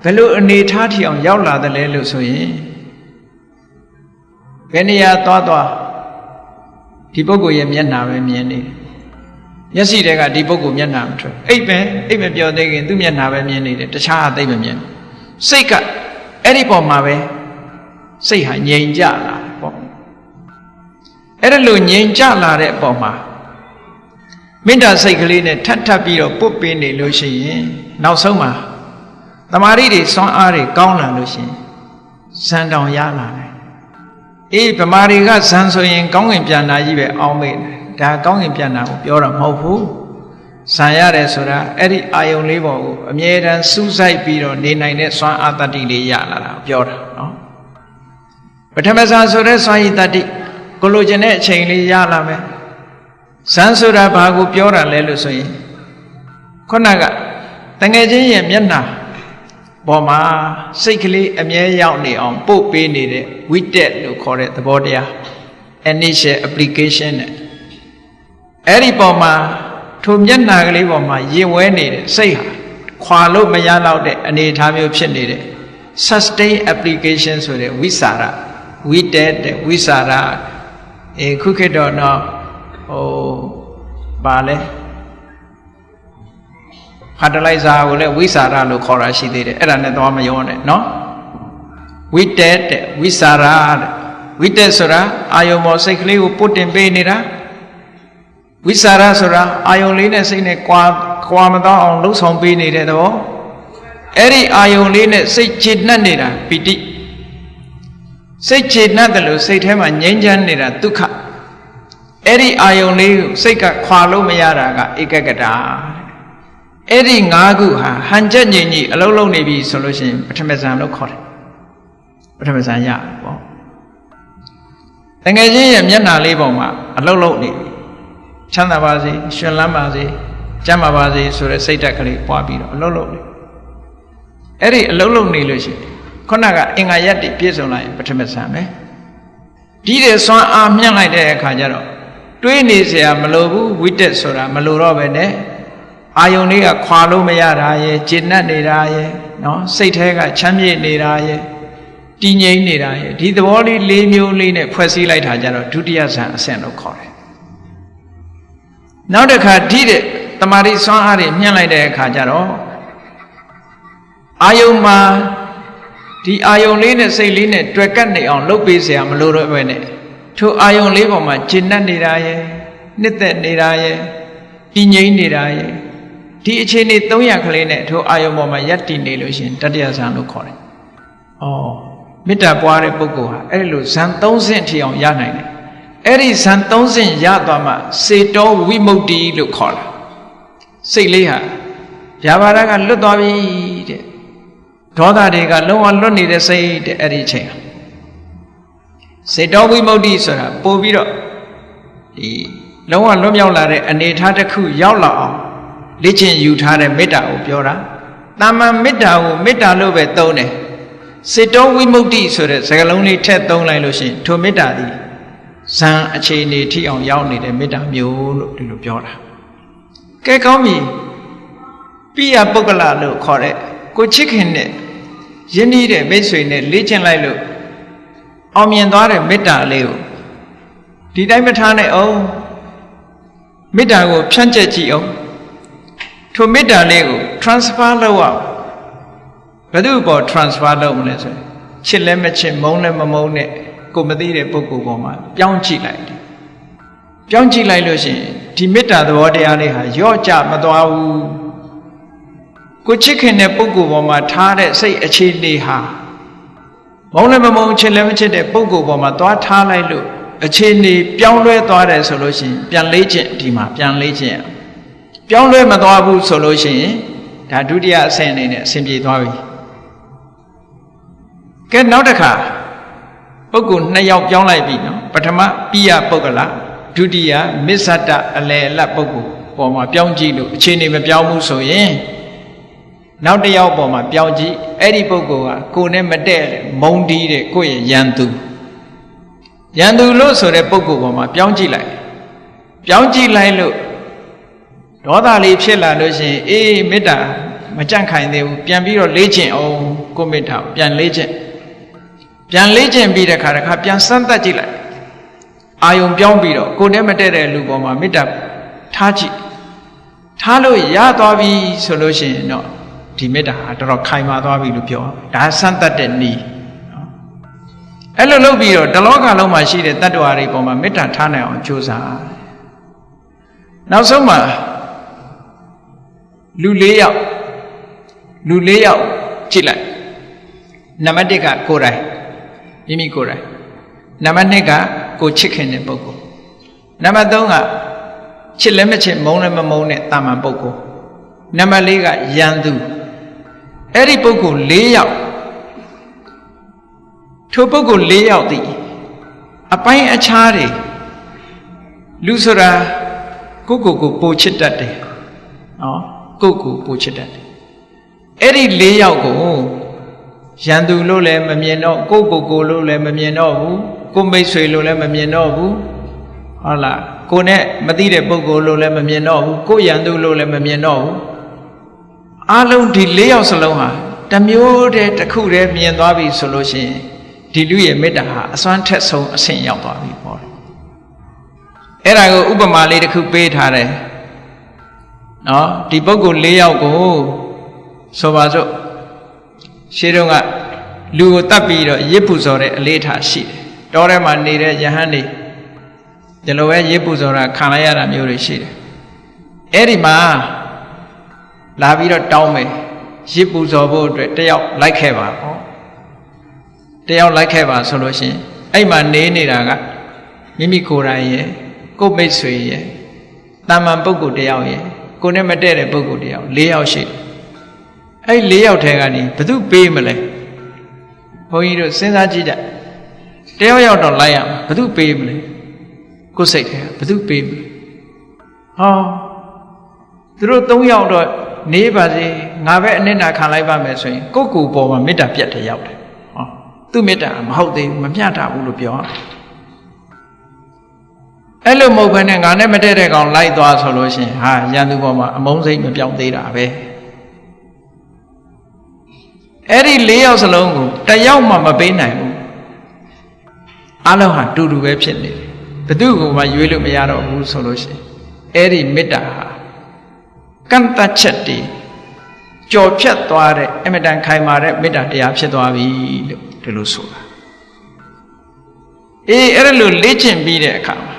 ဘယ်လိုအနေထားထီအောင်ရောက်လာတယ်လဲလို့ဆိုရင်ဘယ်နေရာသွားဒီပုဂ္ဂိုလ်ရဲ့မျက်နှာပဲမြင်နေတယ်မျက်စိတွေကဒီပုဂ္ဂိုလ်မျက်နှာမထွက်အိပ်မပြောသေးခင်သူ့မျက်နှာပဲမြင်နေတယ်တခြားအသိမမြင်စိတ်ကအဲ့ဒီပေါ်မှာပဲစိတ်ဟာငြိမ်ကြလာပေါ့အဲ့ဒါလို့ငြိမ်ကြလာတဲ့အပေါ်မှာမေတ္တာစိတ်ကလေးနဲ့ထပ်ပြီးတော့ပုတ်ပေးနေလို့ရှိရင်နောက်ဆုံးမှာတမာရီတွေစွမ်းအားတွေကောင်းလာလို့ရှိရင်ဇန်တောင်ရလာတယ်အေးဗမာတွေကဇန်ဆိုရင်ကောင်းကင်ပြန်တာကြီးပဲအောင်းမေ့တယ်ဒါကောင်းကင်ပြန်တာကိုပြောတာမဟုတ်ဘူးဇန်ရတယ်ဆိုတာအဲ့ဒီအာယုံလေးပေါ်ကိုအမြဲတမ်းစူးစိုက်ပြီးတော့နေနိုင်တဲ့စွမ်းအားတတ္တိလေးရလာတာပြောတာနော်ပထမဇန်ဆိုတဲ့စွမ်းရည်တတ္တိကိုလိုချင်တဲ့အချိန်လေးရလာမယ်ဇန်ဆိုတာဘာကိုပြောတာလဲလို့ဆိုရင်ခုနကတငယ်ချင်းရဲ့မျက်နှာပေါ်မှာစိတ်ကလေးအမြဲရောက်နေအောင်ပို့ပေးနေတဲ့ဝိတက်လို့ခေါ်တဲ့သဘောတရား initial application နဲ့အဲ့ဒီပေါ်မှာထိုမျက်နှာကလေးပေါ်မှာရင်ဝဲနေတဲ့စိတ်ဟာခွာလို့မရတော့တဲ့အနေအထားမျိုးဖြစ်နေတဲ့ sustain application ဆိုတဲ့ဝိสารဝိတက်တဲ့ဝိสารခုခေတ်တော့ဗာလဲဖ fertilizer ကိုလည်းဝိစာရလို့ခေါ်တာရှိသေးတယ်အဲ့ဒါနဲ့သွားမရောနဲ့နော်ဝိတက်တဲ့ဝိစာရတဲ့ဝိတက်ဆိုတာအာယုံမောစိတ်ကလေးကိုပုတ်တင်ပေးနေတာဝိစာရဆိုတာအာယုံလေးနဲ့စိတ်နဲ့ကွာမတော့အောင်လှုပ်ဆောင်ပေးနေတဲ့သဘောအဲ့ဒီအာယုံလေးနဲ့စိတ်ခြေနှက်နေတာပိဋိစိတ်ခြေနှက်တယ်လို့စိတ်ထဲမှာငြိမ်းချမ်းနေတာဒုက္ခအဲ့ဒီအာယုံလေးကိုစိတ်ကခွာလို့မရတာကဧကဂတအဲ့ဒီ၅ခုဟာဟန်ချက်ငြိမ်ကြီးအလုံးလုံးနေပြီဆိုလို့ရှိရင်ပထမဇန်လို့ခေါ်တယ်ပထမဇန်ရပေါ့တကယ်ချင်းရဲ့မျက်နှာလေးပေါ်မှာအလုံးလုံးနေပြီချမ်းသာပါစေရှင်လန်းပါစေကျမ်းမာပါစေဆိုတဲ့စိတ်ဓာတ်ကလေးပွားပြီးတော့အလုံးလုံးနေအဲ့ဒီအလုံးလုံးနေလို့ရှိရင်ခုနကအင်္ဂါရက်တွေပြည့်စုံလာရင်ပထမဇန်ပဲဒီတဲ့စွမ်းအားမြှင့်လိုက်တဲ့အခါကျတော့တွေးနေเสียမလိုဘူးဝိတက်ဆိုတာမလိုတော့ပဲနဲ့အာယုန်လေးကခွာလို့မရတာရဲ့ကျဉ်တ်နေတာရဲ့နော်စိတ်ထဲကချမ်းမြေ့နေတာရဲ့တည်ငြိမ်နေတာရဲ့ဒီသဘောလေး၄မျိုးလေးနဲ့ဖွဲ့စည်းလိုက်တာကြတော့ဒုတိယဇန်အဆင့်လို့ခေါ်တယ်နောက်တစ်ခါဒီတဲ့တမာတိစွမ်းအားတွေမြှင့်လိုက်တဲ့အခါကျတော့အာယုန်မှာဒီအာယုန်လေးနဲ့စိတ်လေးနဲ့တွေ့ကပ်နေအောင်လုပ်ပေးเสียမလိုတော့ပဲနဲ့ထိုအာယုန်လေးပေါ်မှာကျဉ်တ်နေတာရဲ့နှစ်သက်နေတာရဲ့တည်ငြိမ်နေတာရဲ့ဒီအခြေအနေ300ခလေးနဲ့ထိုအာယုန်ပေါ်မှာယက်တည်နေလို့ရှိရင်တတိယဇန်လို့ခေါ်တယ်။အော်မေတ္တာပွားတဲ့ပုဂ္ဂိုလ်ဟာအဲ့လိုဇန်3ဆင့်ထိအောင်ရနိုင်တယ်။အဲ့ဒီဇန်3ဆင့်ရသွားမှစေတောဝိမု ക്തി လို့ခေါ်တာ။စိတ်လေးဟာဗျာပါဒကလွတ်သွားပြီတဲ့။ဒေါသတွေကလုံးဝလွတ်နေတဲ့စိတ်တဲ့အဲ့ဒီအချိန်စေတောဝိမု ക്തി ဆိုတာပို့ပြီးတော့ဒီလုံးဝလွတ်မြောက်လာတဲ့အနေအထားတစ်ခုရောက်လာအောင်လေ့ကျင့်ယူထားတဲ့မေတ္တာကိုပြောတာတာမန်မေတ္တာကိုမေတ္တာလို့ပဲသုံးတယ်စေတောဝိမု ക്തി ဆိုတဲ့စကားလုံးလေးထည့်သုံးလိုက်လို့ရှိရင်ထိုမေတ္တာသည်ဇံအခြေအနေထိအောင်ရောက်နေတဲ့မေတ္တာမျိုးလို့ဒီလိုပြောတာကဲကောင်းပြီပိယပုဂ္ဂလလို့ခေါ်တဲ့ကိုချစ်ခင်နဲ့ယဉ်ဤတဲ့မိတ်ဆွေနဲ့လေ့ကျင့်လိုက်လို့အောင်မြင်သွားတဲ့မေတ္တာလေးကိုဒီတိုင်းမထားနဲ့အောင်မေတ္တာကိုဖြန့်ကျက်ကြည့်အောင်ထိုမေတ္တာလေးကို transfer လုပ်အောင်ဘယ်သူ့ပေါ် transfer လုပ်မလဲဆိုရင်ချစ်လည်းမချစ်မုန်းလည်းမမုန်းနဲ့ကိုမသိတဲ့ပုဂ္ဂိုလ်ပေါ်မှာပြောင်းကြည့်လိုက်တယ်ပြောင်းကြည့်လိုက်လို့ရှိရင်ဒီမေတ္တာသဘောတရားလေးဟာရော့ကျမသွားဘူးကိုချစ်ခင်တဲ့ပုဂ္ဂိုလ်ပေါ်မှာထားတဲ့စိတ်အခြေအနေဟာမုန်းလည်းမမုန်းချစ်လည်းမချစ်တဲ့ပုဂ္ဂိုလ်ပေါ်မှာသွားထားလိုက်လို့အခြေအနေပြောင်းလဲသွားတယ်ဆိုလို့ရှိရင်ပြန်လေးခြင်းဒီမှာပြန်လေးခြင်းပြောင်းလဲမသွားဘူးဆိုလို့ရှိရင်ဒါဒုတိယအဆင့်အနေနဲ့အဆင်ပြေသွားပြီကဲနောက်တစ်ခါပုဂ္ဂိုလ်2ယောက်ပြောင်းလိုက်ပြီနော်ပထမပိယပုဂ္ဂလဒုတိယမစ္ဆတအလယ်အလတ်ပုဂ္ဂိုလ်ပေါ်မှာပြောင်းကြည့်လို့အခြေအနေမပြောင်းဘူးဆိုရင်နောက်တစ်ယောက်ပေါ်မှာပြောင်းကြည့်အဲ့ဒီပုဂ္ဂိုလ်ကကိုယ်နဲ့မတည့်မုံတီးတဲ့ကိုယ့်ရဲ့ယံသူလို့ဆိုတဲ့ပုဂ္ဂိုလ်ပေါ်မှာပြောင်းကြည့်လိုက်လို့ဒေါသလေးဖြစ်လာလို့ရှိရင်အေးမေတ္တာမကြန့်ခိုင်သေးဘူးပြန်ပြီးတော့လေ့ကျင့်အောင်ကိုမေတ္တာပြန်လေ့ကျင့်ပြီးတဲ့ခါပြန်စမ်းသပ်ကြည့်လိုက်အာယုံပြောင်းပြီးတော့ကိုယ်နဲ့မတည့်တဲ့လူပေါ်မှာမေတ္တာထားကြည့်ထားလို့ရသွားပြီဆိုလို့ရှိရင်တော့ဒီမေတ္တာဟာတော်တော်ခိုင်မာသွားပြီလို့ပြောဒါစမ်းသပ်တဲ့နည်းအဲ့လိုလုပ်ပြီးတော့တလောကလုံးမှာရှိတဲ့တတ္တဝါတွေပေါ်မှာမေတ္တာထားနိုင်အောင်ကြိုးစားနောက်ဆုံးမှာလူ၄ယောက်ကြည့်လိုက်နံပါတ်1ကကိုယ်တိုင်မိမိကိုယ်တိုင်နံပါတ်2ကကိုချစ်ခင်တဲ့ပုဂ္ဂိုလ်နံပါတ်3ကချစ်လည်းမချစ်မုန်းလည်းမမုန်းတဲ့တာမန်ပုဂ္ဂိုလ်နံပါတ်4ကယံသူအဲ့ဒီပုဂ္ဂိုလ်၄ယောက်ထိုပုဂ္ဂိုလ်၄ယောက်သည်အပိုင်းအခြားတွေလူဆိုတာကိုပိုချစ်တတ်တယ်နော်ကိုပိုချစ်တတ်တယ်အဲ့ဒီ၄ယောက်ကိုရန်သူလို့လည်းမမြင်တော့ကိုလို့လည်းမမြင်တော့ဘူးကိုမိတ်ဆွေလို့လည်းမမြင်တော့ဘူးဟုတ်လားကိုနဲ့မသိတဲ့ပုဂ္ဂိုလ်လို့လည်းမမြင်တော့ဘူးကိုရန်သူလို့လည်းမမြင်တော့ဘူးအားလုံးဒီ၄ယောက်စလုံးဟာတစ်မျိုးတည်းတစ်ခုတည်းမြင်သွားပြီဆိုလို့ရှိရင်ဒီလူရဲ့မေတ္တာဟာအစွမ်းထက်ဆုံးအဆင့်ရောက်သွားပြီပေါ့အဲ့ဒါကိုဥပမာလေးတစ်ခုပေးထားတယ် နော်ဒီပုဂ္ဂိုလ်၄ယောက်ကိုဆိုပါစို့ရှင်းတော့ကလူကိုတတ်ပြီးတော့ရစ်ပူဇော်တဲ့အလေးထားရှိတယ်တောထဲမှာနေတဲ့ယဟန်တွေဒီလိုပဲရစ်ပူဇော်တာခံလိုက်ရတာမျိုးတွေရှိတယ်အဲ့ဒီမှာလာပြီးတော့တောင်းမယ်ရစ်ပူဇော်ဖို့အတွက်တယောက်လိုက်ခဲ့ပါဟောတယောက်လိုက်ခဲ့ပါဆိုလို့ရှိရင်အဲ့မှာနေနေတာကမိမိကိုယ်တိုင်ရဲ့ကိုယ်မိတ်ဆွေရဲ့တာမန်ပုဂ္ဂိုလ်တယောက်ရဲ့ကိုယ်နဲ့မတည့်တဲ့ပုဂ္ဂိုလ်တယောက်၄ယောက်ရှိတယ်အဲ့၄ယောက်ထဲကနေဘယ်သူပေးမလဲဘုန်းကြီးတို့စဉ်းစားကြည့်ကြတယောက်ယောက်တော့လိုက်ရမှာဘယ်သူပေးမလဲကိုယ်စိတ်ထဲဘယ်သူပေးမလဲဟောသူတို့၃ယောက်တော့နေပါစေငါပဲအနစ်နာခံလိုက်ပါမယ်ဆိုရင်ကိုယ့်ကိုယ်ပေါ်မှာမေတ္တာပြတ်တယ်ရောက်တယ်ဟောသူ့မေတ္တာမဟုတ်သေးဘူးမမျှတာဘူးလို့ပြောအဲ့လိုမဟုတ်ဘဲနဲ့ငါနဲ့မတည့်တဲ့ကောင်လိုက်သွားဆိုလို့ရှိရင်ဟာရန်သူပေါ်မှာအမုန်းစိတ်မပြောင်းသေးတာပဲအဲ့ဒီ၄ယောက်စလုံးကိုတယောက်မှမပေးနိုင်ဘူးအလုံးဟာတူတူပဲဖြစ်နေတယ်ဘယ်သူ့ကိုမှရွေးလို့မရတော့ဘူးဆိုလို့ရှိရင်အဲ့ဒီမေတ္တာဟာကန့်တတ်ချက်တည်ကြော်ဖြတ်သွားတဲ့အမြဲတမ်းခိုင်မာတဲ့မေတ္တာတရားဖြစ်သွားပြီလို့ဒီလိုဆိုတာအဲ့ဒါလို့လေ့ကျင့်ပြီးတဲ့အခါမှာ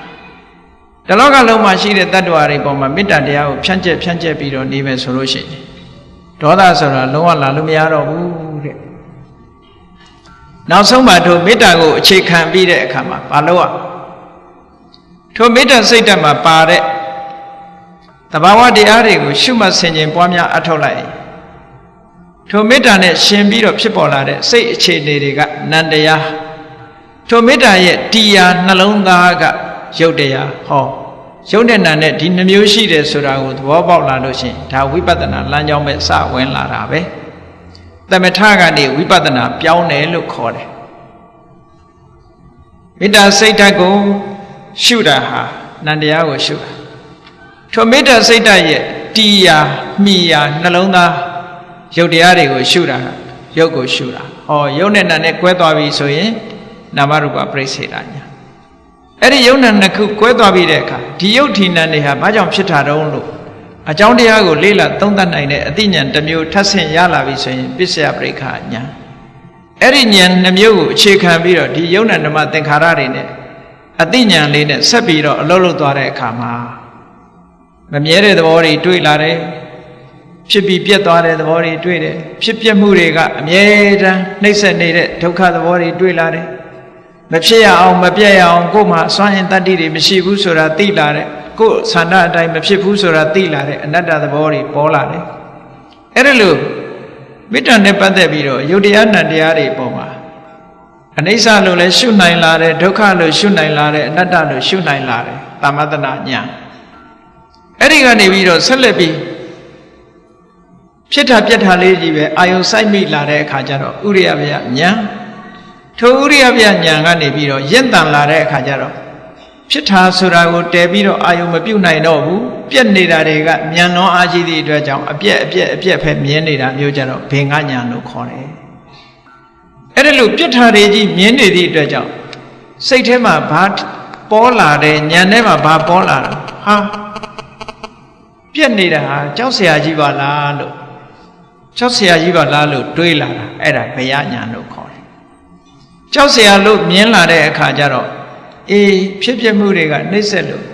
ဒီလောကလုံးမှာရှိတဲ့တ attva တွေပေါ်မှာမေတ္တာတရားကိုဖြန့်ကျက်ပြီးတော့နေမယ်ဆိုလို့ရှိရင်ဒေါသဆိုတာလုံးဝလာလို့မရတော့ဘူးတဲ့နောက်ဆုံးမှာထိုမေတ္တာကိုအခြေခံပြီးတဲ့အခါမှာဘာလို့ထိုမေတ္တာစိတ်ဓာတ်မှာပါတဲ့တဘာဝတရားတွေကိုရှုမှတ်ဆင်ခြင်ပွားများအထောက်လိုက်ထိုမေတ္တာနဲ့ရှင်ပြီးတော့ဖြစ်ပေါ်လာတဲ့စိတ်အခြေအနေတွေကနန္တရားထိုမေတ္တာရဲ့တရားနှလုံးသားကရုပ်တရားဟောရုပ်နဲ့နာနဲ့ဒီနှမျိုးရှိတယ်ဆိုတာကိုသဘောပေါက်လာလို့ရှိရင်ဒါဝိပဿနာလမ်းကြောင်းပဲစဝင်လာတာပဲသမထကနေဝိပဿနာပြောင်းတယ်လို့ခေါ်တယ်မေတ္တာစိတ်ဓာတ်ကိုရှုတာဟာနန္တရားကိုရှုတာထိုမေတ္တာစိတ်ဓာတ်ရဲ့တရားမှီရာနှလုံးသားရုပ်တရားတွေကိုရှုတာရုပ်ကိုရှုတာဟောရုပ်နဲ့နာနဲ့ကွဲသွားပြီဆိုရင်နာမရူပပရိစ္ဆေဒညာအဲ့ဒီယုံနာနှစ်ခုကွဲသွားပြီးတဲ့အခါဒီယုတ်ထီနံတွေဟာဘာကြောင့်ဖြစ်တာတုံးလို့အကြောင်းတရားကိုလေ့လာသုံးသပ်နိုင်တဲ့အသိဉာဏ်တစ်မျိုးထပ်ဆင့်ရလာပြီဆိုရင်ပစ္စယပရိက္ခဉာဏ်အဲ့ဒီဉာဏ်နှမျိုးကိုအခြေခံပြီးတော့ဒီယုံနာဓမ္မသင်္ခါရတွေနဲ့အသိဉာဏ်လေးနဲ့ဆက်ပြီးတော့အလုပ်လုပ်သွားတဲ့အခါမှာမမြဲတဲ့သဘောတွေတွေ့လာတယ်ဖြစ်ပြီးပြတ်သွားတဲ့သဘောတွေတွေ့တယ်ဖြစ်ပြမှုတွေကအမြဲတမ်းနှိမ့်ဆက်နေတဲ့ဒုက္ခသဘောတွေတွေ့လာတယ်မဖြစ်ရအောင်မပြတ်ရအောင်ကိုယ်မှာစွမ်းရင်တတ္တိတွေမရှိဘူးဆိုတာသိလာတယ်ကိုယ်ဆန္ဒအတိုင်းမဖြစ်ဘူးဆိုတာသိလာတယ်အနတ္တသဘောတွေပေါ်လာတယ်အဲ့ဒါလို့မေတ္တာနဲ့ပတ်သက်ပြီးတော့ယုတ်တရားနံတရားတွေပေါ်မှာအနိစ္စလို့လည်းရှုနိုင်လာတယ်ဒုက္ခလို့ရှုနိုင်လာတယ်အနတ္တလို့ရှုနိုင်လာတယ်သမထနာဉာဏ်အဲ့ဒီကနေပြီးတော့ဆက်လက်ပြီးဖြစ်တာပြက်တာလေးကြီးပဲအာယုစိုက်မိလာတဲ့အခါကျတော့ဥရိယဗျာဉာဏ်ထိုဥရိယဗျာဉာဏ်ကနေပြီးတော့ရင့်တန်လာတဲ့အခါကျတော့ဖြစ်တာဆိုတာကိုတည်ပြီးတော့အာယုမပြုတ်နိုင်တော့ဘူးပြက်နေတာတွေကဉာဏ်လုံးအားကြီးသည့်အတွက်ကြောင့်အပြက်ဖက်မြင်နေတာမျိုးကြတော့ဘေငါဉာဏ်လို့ခေါ်တယ်အဲ့ဒါလို့ပြက်တာတွေကြီးမြင်နေသည့်အတွက်ကြောင့်စိတ်ထဲမှာဘာပေါ်လာတဲ့ဉာဏ်ထဲမှာဘာပေါ်လာတာဟာပြက်နေတာဟာကြောက်เสียကြီးပါလားလို့ကြောက်เสียကြီးပါလားလို့တွေးလာတာအဲ့ဒါဘယဉာဏ်လို့ခေါ်တယ်ကြောက်เสียလို့မြင်လာတဲ့အခါကျတော့အေးဖြစ်ပြမှုတွေကနှိမ့်ဆက်လို့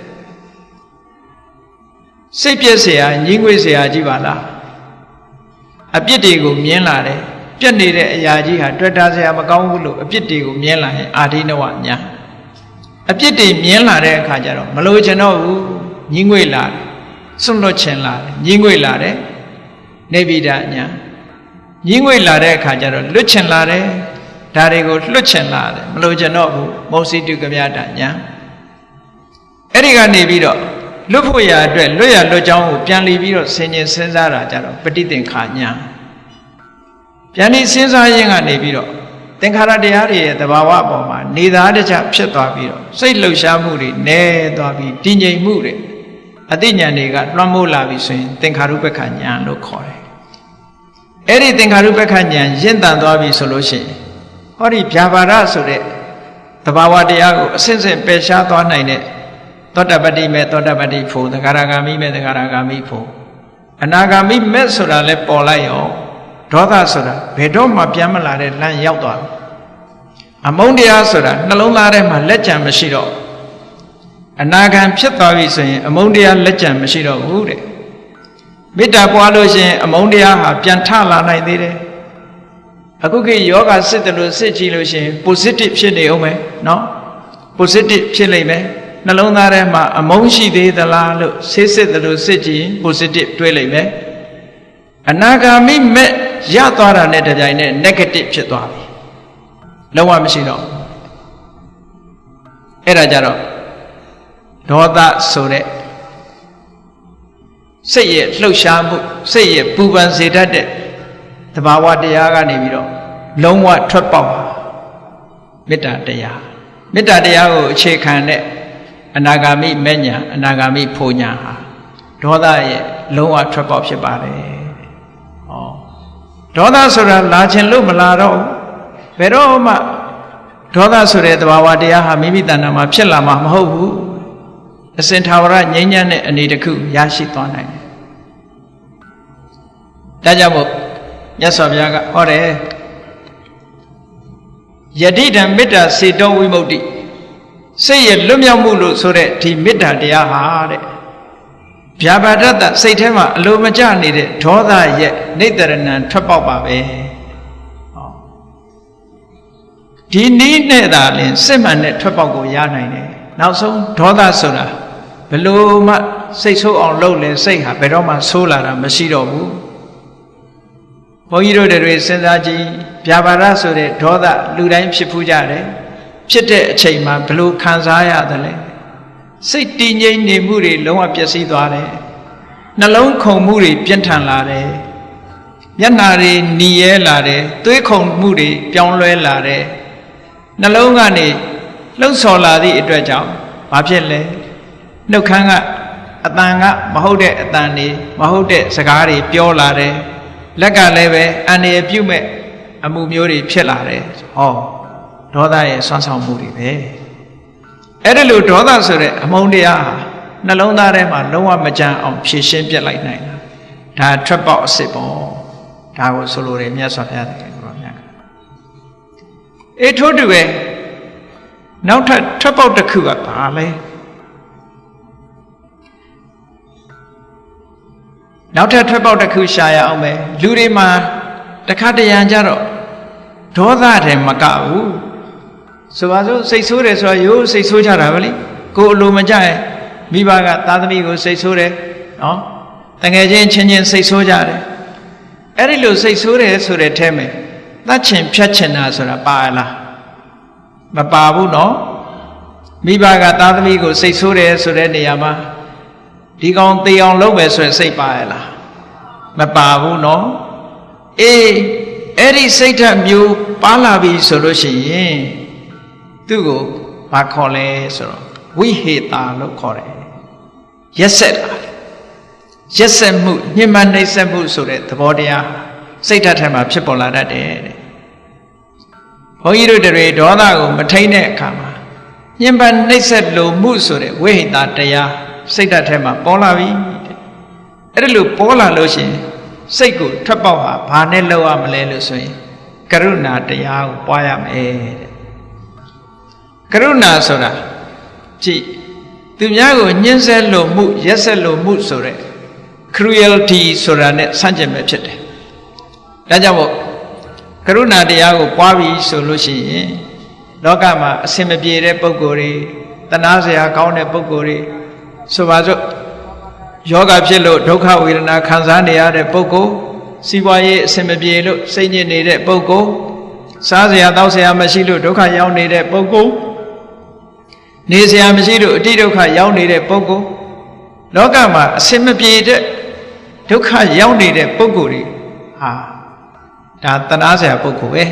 စိတ်ပြည့်เสียညှင်းငွေเสียကြီးပါလားအပြစ်တွေကိုမြင်လာတယ်ပြက်နေတဲ့အရာကြီးဟာတွေ့တာเสียမကောင်းဘူးလို့အပြစ်တွေကိုမြင်လာရင်အာဒိနဝညာအပြစ်တွေမြင်လာတဲ့အခါကျတော့မလို့ချင်တော့ဘူးညှင်းငွေလာတယ်စွန့်လွတ်ချင်လာတယ်ညှင်းငွေလာတယ်နေဗိဒညာညှင်းငွေလာတဲ့အခါကျတော့လွတ်ချင်လာတယ်ဒါတွေကိုလွတ်ချင်လာတယ်မလို့ချင်တော့ဘူးမောစိတုကမြတညာအဲ့ဒီကနေပြီးတော့လွတ်ဖို့ရာအတွက်လွတ်ရလွတ်ကြောင်းကိုပြန်လီပြီးတော့ဆင်ញင်စဉ်းစားတာကြတော့ပဋိသင်္ခာညာပြန်ပြီးစဉ်းစားရင်းကနေပြီးတော့သင်္ခါရတရားတွေရဲ့သဘာဝအပေါ်မှာနေသားတခြားဖြစ်သွားပြီးတော့စိတ်လှုပ်ရှားမှုတွေနည်းသွားပြီးတည်ငြိမ်မှုတွေအသိဉာဏ်တွေကလွှမ်းမိုးလာပြီဆိုရင်သင်္ခါရုပ္ပခဉာဏ်လို့ခေါ်တယ်အဲ့ဒီသင်္ခါရုပ္ပခဉာဏ်ရင့်တန်သွားပြီဆိုလို့ရှိရင်ဟောဒီဗျာပါဒဆိုတဲ့သဘာဝတရားကိုအစစ်စစ်ပယ်ရှားသွားနိုင်တဲ့သောတပတ္တိမဲ့သောတပတ္တိဖို့သဂရဂါမိမဲ့သဂရဂါမိဖို့ အနာဂါမိမဲ့ဆိုတာလဲပေါ်လိုက်ရောဒေါသဆိုတာဘယ်တော့မှပြန်မလာတဲ့လမ်းရောက်သွားတယ်အမုန်းတရားဆိုတာနှလုံးသားထဲမှာလက်ကြံမရှိတော့အနာဂံဖြစ်သွားပြီဆိုရင်အမုန်းတရားလက်ကြံမရှိတော့ဘူးတဲ့မေတ္တာပွားလို့ရှိရင်အမုန်းတရားဟာပြန်ထလာနိုင်သေးတယ်အခုခေတ်ယောဂစစ်တယ်လို့စစ်ကြည့်လို့ရှိရင် positive ဖြစ်နေအောင်မယ်နော် positive ဖြစ်လိမ့်မယ်နှလုံးသားထဲမှာအမုန်းရှိသေးသလားလို့ဆေးစစ်တယ်လို့စစ်ကြည့်ရင် positive တွေးလိမ့်မယ်အနာဂါမိမဲ့ရသွားတာနဲ့တပြိုင်နက် negative ဖြစ်သွားပြီလုံးဝမရှိတော့အဲ့ဒါကြတော့ဒေါသဆိုတဲ့စိတ်ရဲ့လှုပ်ရှားမှုစိတ်ရဲ့ပူပန်စေတတ်တဲ့သဘာဝတရားကနေပြီးတော့လုံးဝထွက်ပေါက်မေတ္တာတရားမေတ္တာတရားကိုအခြေခံတဲ့အနာဂါမိမဲ့ညာအနာဂါမိဖို့ညာဟာဒေါသရဲ့လုံးဝထွက်ပေါက်ဖြစ်ပါတယ်ဟောဒေါသဆိုတာလာခြင်းလို့မလာတော့ဘယ်တော့မှဒေါသဆိုတဲ့သဘာဝတရားဟာမိမိတဏ္ဍာမှာဖြစ်လာမှာမဟုတ်ဘူးအစဉ်ထာဝရငြိမ်းချမ်းတဲ့အနေတစ်ခုရရှိသွားနိုင်တယ်ဒါကြောင့်မို့မြတ်စွာဘုရားကဟောတယ်ယတိတံမေတ္တာစေတောဝိမု ക്തി စိတ်ရဲ့လွတ်မြောက်မှုလို့ဆိုတဲ့ဒီမေတ္တာတရားဟာတဲ့ဗျာပါဒတ္တစိတ်ထဲမှာအလိုမကျနေတဲ့ဒေါသရဲ့နိတ္တရဏံထွက်ပေါက်ပါပဲဒီနည်းနဲ့သာလင်စစ်မှန်တဲ့ထွက်ပေါက်ကိုရနိုင်တယ်နောက်ဆုံးဒေါသဆိုတာဘလို့မှစိတ်ဆိုးအောင်လုပ်လဲစိတ်ဟာဘယ်တော့မှဆိုးလာတာမရှိတော့ဘူးဘုန်းကြီးတို့တွေစဉ်းစားကြည့်ဗျာပါဒဆိုတဲ့ဒေါသလူတိုင်းဖြစ်ဖူးကြတယ်ဖြစ်တဲ့အချိန်မှာဘလို့ခံစားရတယ်လဲစိတ်တည်ငြိမ်နေမှုတွေလုံးဝပျက်စီးသွားတယ်နှလုံးခုန်မှုတွေပြင်းထန်လာတယ်မျက်နှာတွေหนีရဲလာတယ်သွေးခုန်မှုတွေပြောင်းလဲလာတယ်နှလုံးကနေလှုပ်ဆော်လာသည့်အတွက်ကြောင့်ဘာဖြစ်လဲနှုတ်ခမ်းကအတန်ကမဟုတ်တဲ့အတန်တွေမဟုတ်တဲ့စကားတွေပြောလာတယ်လက်ကလည်းပဲအန္တရာယ်ပြုမဲ့အမှုမျိုးတွေဖြစ်လာတယ်ဟောဒေါသရဲ့ဆွမ်းဆောင်မှုတွေပဲအဲ့ဒါလို့ဒေါသဆိုတဲ့အမုန်းတရားဟာနှလုံးသားထဲမှာလုံးဝမကြမ်းအောင်ဖြည့်ရှင်းပြစ်လိုက်နိုင်တာဒါထွက်ပေါက်အစ်စ်ပေါ့ဒါကိုဆိုလိုတယ်မြတ်စွာဘုရားတကယ်ကိုမြတ်အေးထို့တူပဲနောက်ထပ်ထွက်ပေါက်တစ်ခုကဘာလဲနောက်ထပ်ထွက်ပေါက်တစ်ခုရှာရအောင်မယ်လူတွေမှာတခါတရံကြတော့ဒေါသတယ်မကဘူးဆိုပါစို့စိတ်ဆိုးတယ်ဆိုတော့ရိုးစိတ်ဆိုးကြတာပဲလေကိုယ်အလိုမကျရင်မိဘကသားသမီးကိုစိတ်ဆိုးတယ်နော်တကယ်ချင်းချင်းချင်းစိတ်ဆိုးကြတယ်အဲ့ဒီလိုစိတ်ဆိုးတယ်ဆိုတဲ့အဲမှာတတ်ချင်ဖြတ်ချင်တာဆိုတာပါလားမပါဘူးနော်မိဘကသားသမီးကိုစိတ်ဆိုးတယ်ဆိုတဲ့နေရာမှာဒီကောင်သေအောင်လုပ်မယ်ဆိုရင်စိတ်ပါရလားမပါဘူးနော်အေးအဲ့ဒီစိတ်ဓာတ်မျိုးပါလာပြီဆိုလို့ရှိရင်သူ့ကိုဘာခေါ်လဲဆိုတော့ဝိဟေတာလို့ခေါ်တယ်ရက်ဆက်လာတယ်ရက်ဆက်မှုညှဉ်းပန်းနှိပ်စက်မှုဆိုတဲ့သဘောတရားစိတ်ဓာတ်ထဲမှာဖြစ်ပေါ်လာတတ်တယ်တဲ့ဘုန်းကြီးတို့တွေဒေါသကိုမထိန်းတဲ့အခါမှာညှဉ်းပန်းနှိပ်စက်လိုမှုဆိုတဲ့ဝိဟေတာတရားစိတ်ဓာတ်ထဲမှာပေါ်လာပြီတဲ့အဲ့ဒါလို့ပေါ်လာလို့ရှိရင်စိတ်ကိုထွက်ပေါက်ဟာဘာနဲ့လောက်ရမလဲလို့ဆိုရင်ကရုဏာတရားကိုပွားရမယ်တဲ့ကရုဏာဆိုတာကြည့်သူများကိုညှင်းဆဲလို့မှုရက်ဆက်လို့မှုဆိုတဲ့ cruelty ဆိုတာနဲ့ဆန့်ကျင်ပဲဖြစ်တယ်ဒါကြောင့်မို့ကရုဏာတရားကိုပွားပြီးဆိုလို့ရှိရင်လောကမှာအစင်မပြေတဲ့ပုဂ္ဂိုလ်တွေတနာစရာကောင်းတဲ့ပုဂ္ဂိုလ်တွေဆိုပါစို့ယောဂဖြစ်လို့ဒုက္ခဝေဒနာခံစားနေရတဲ့ပုဂ္ဂိုလ်စီးပွားရေးအဆင်မပြေလို့စိတ်ညစ်နေတဲ့ပုဂ္ဂိုလ်စားစရာတောက်စရာမရှိလို့ဒုက္ခရောက်နေတဲ့ပုဂ္ဂိုလ်နေစရာမရှိလို့အတိဒုက္ခရောက်နေတဲ့ပုဂ္ဂိုလ်လောကမှာအဆင်မပြေတဲ့ဒုက္ခရောက်နေတဲ့ပုဂ္ဂိုလ်တွေဟာဒါတနာစရာပုဂ္ဂိုလ်ပဲ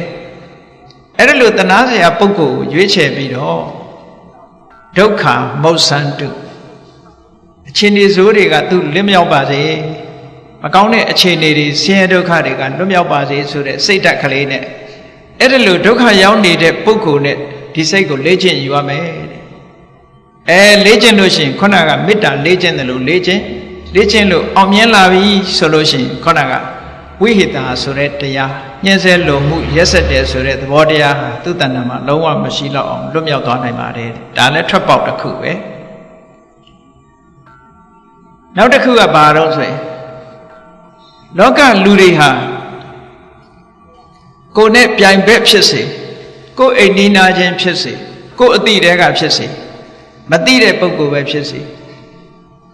အဲ့ဒါလို့တနာစရာပုဂ္ဂိုလ်ကိုရွေးချယ်ပြီးတော့ဒုက္ခမုတ်ဆန္တုအခြေအနေဆိုးတွေကသူ့လွတ်မြောက်ပါစေမကောင်းတဲ့အခြေအနေတွေဆင်းရဲဒုက္ခတွေကလွတ်မြောက်ပါစေဆိုတဲ့စိတ်ဓာတ်ကလေးနဲ့အဲ့ဒါလို့ဒုက္ခရောက်နေတဲ့ပုဂ္ဂိုလ်နဲ့ဒီစိတ်ကိုလေ့ကျင့်ယူရမယ်တဲ့လေ့ကျင့်လို့ရှိရင်ခုနကမေတ္တာလေ့ကျင့်တယ်လို့လေ့ကျင့် လေ့ကျင့်လို့အောင်မြင်လာပြီဆိုလို့ရှိရင်ခေါဏကဝိဟိတာဆိုတဲ့တရားညှင်းဆဲလိုမှုရက်ဆက်တယ်ဆိုတဲ့သဘောတရားဟာသူ့တဏ္ဍာမှာလုံးဝမရှိတော့အောင်လွတ်မြောက်သွားနိုင်ပါတယ်ဒါလည်းထွက်ပေါက်တစ်ခုပဲနောက်တစ်ခုကဘာတော့ဆိုရင်လောကလူတွေဟာကိုယ်နဲ့ပြိုင်ဘက်ဖြစ်စေကိုယ်အိမ်နီးနာချင်းဖြစ်စေကိုယ်အတိတဲကဖြစ်စေမတိတဲ့ပုဂ္ဂိုလ်ပဲဖြစ်စေ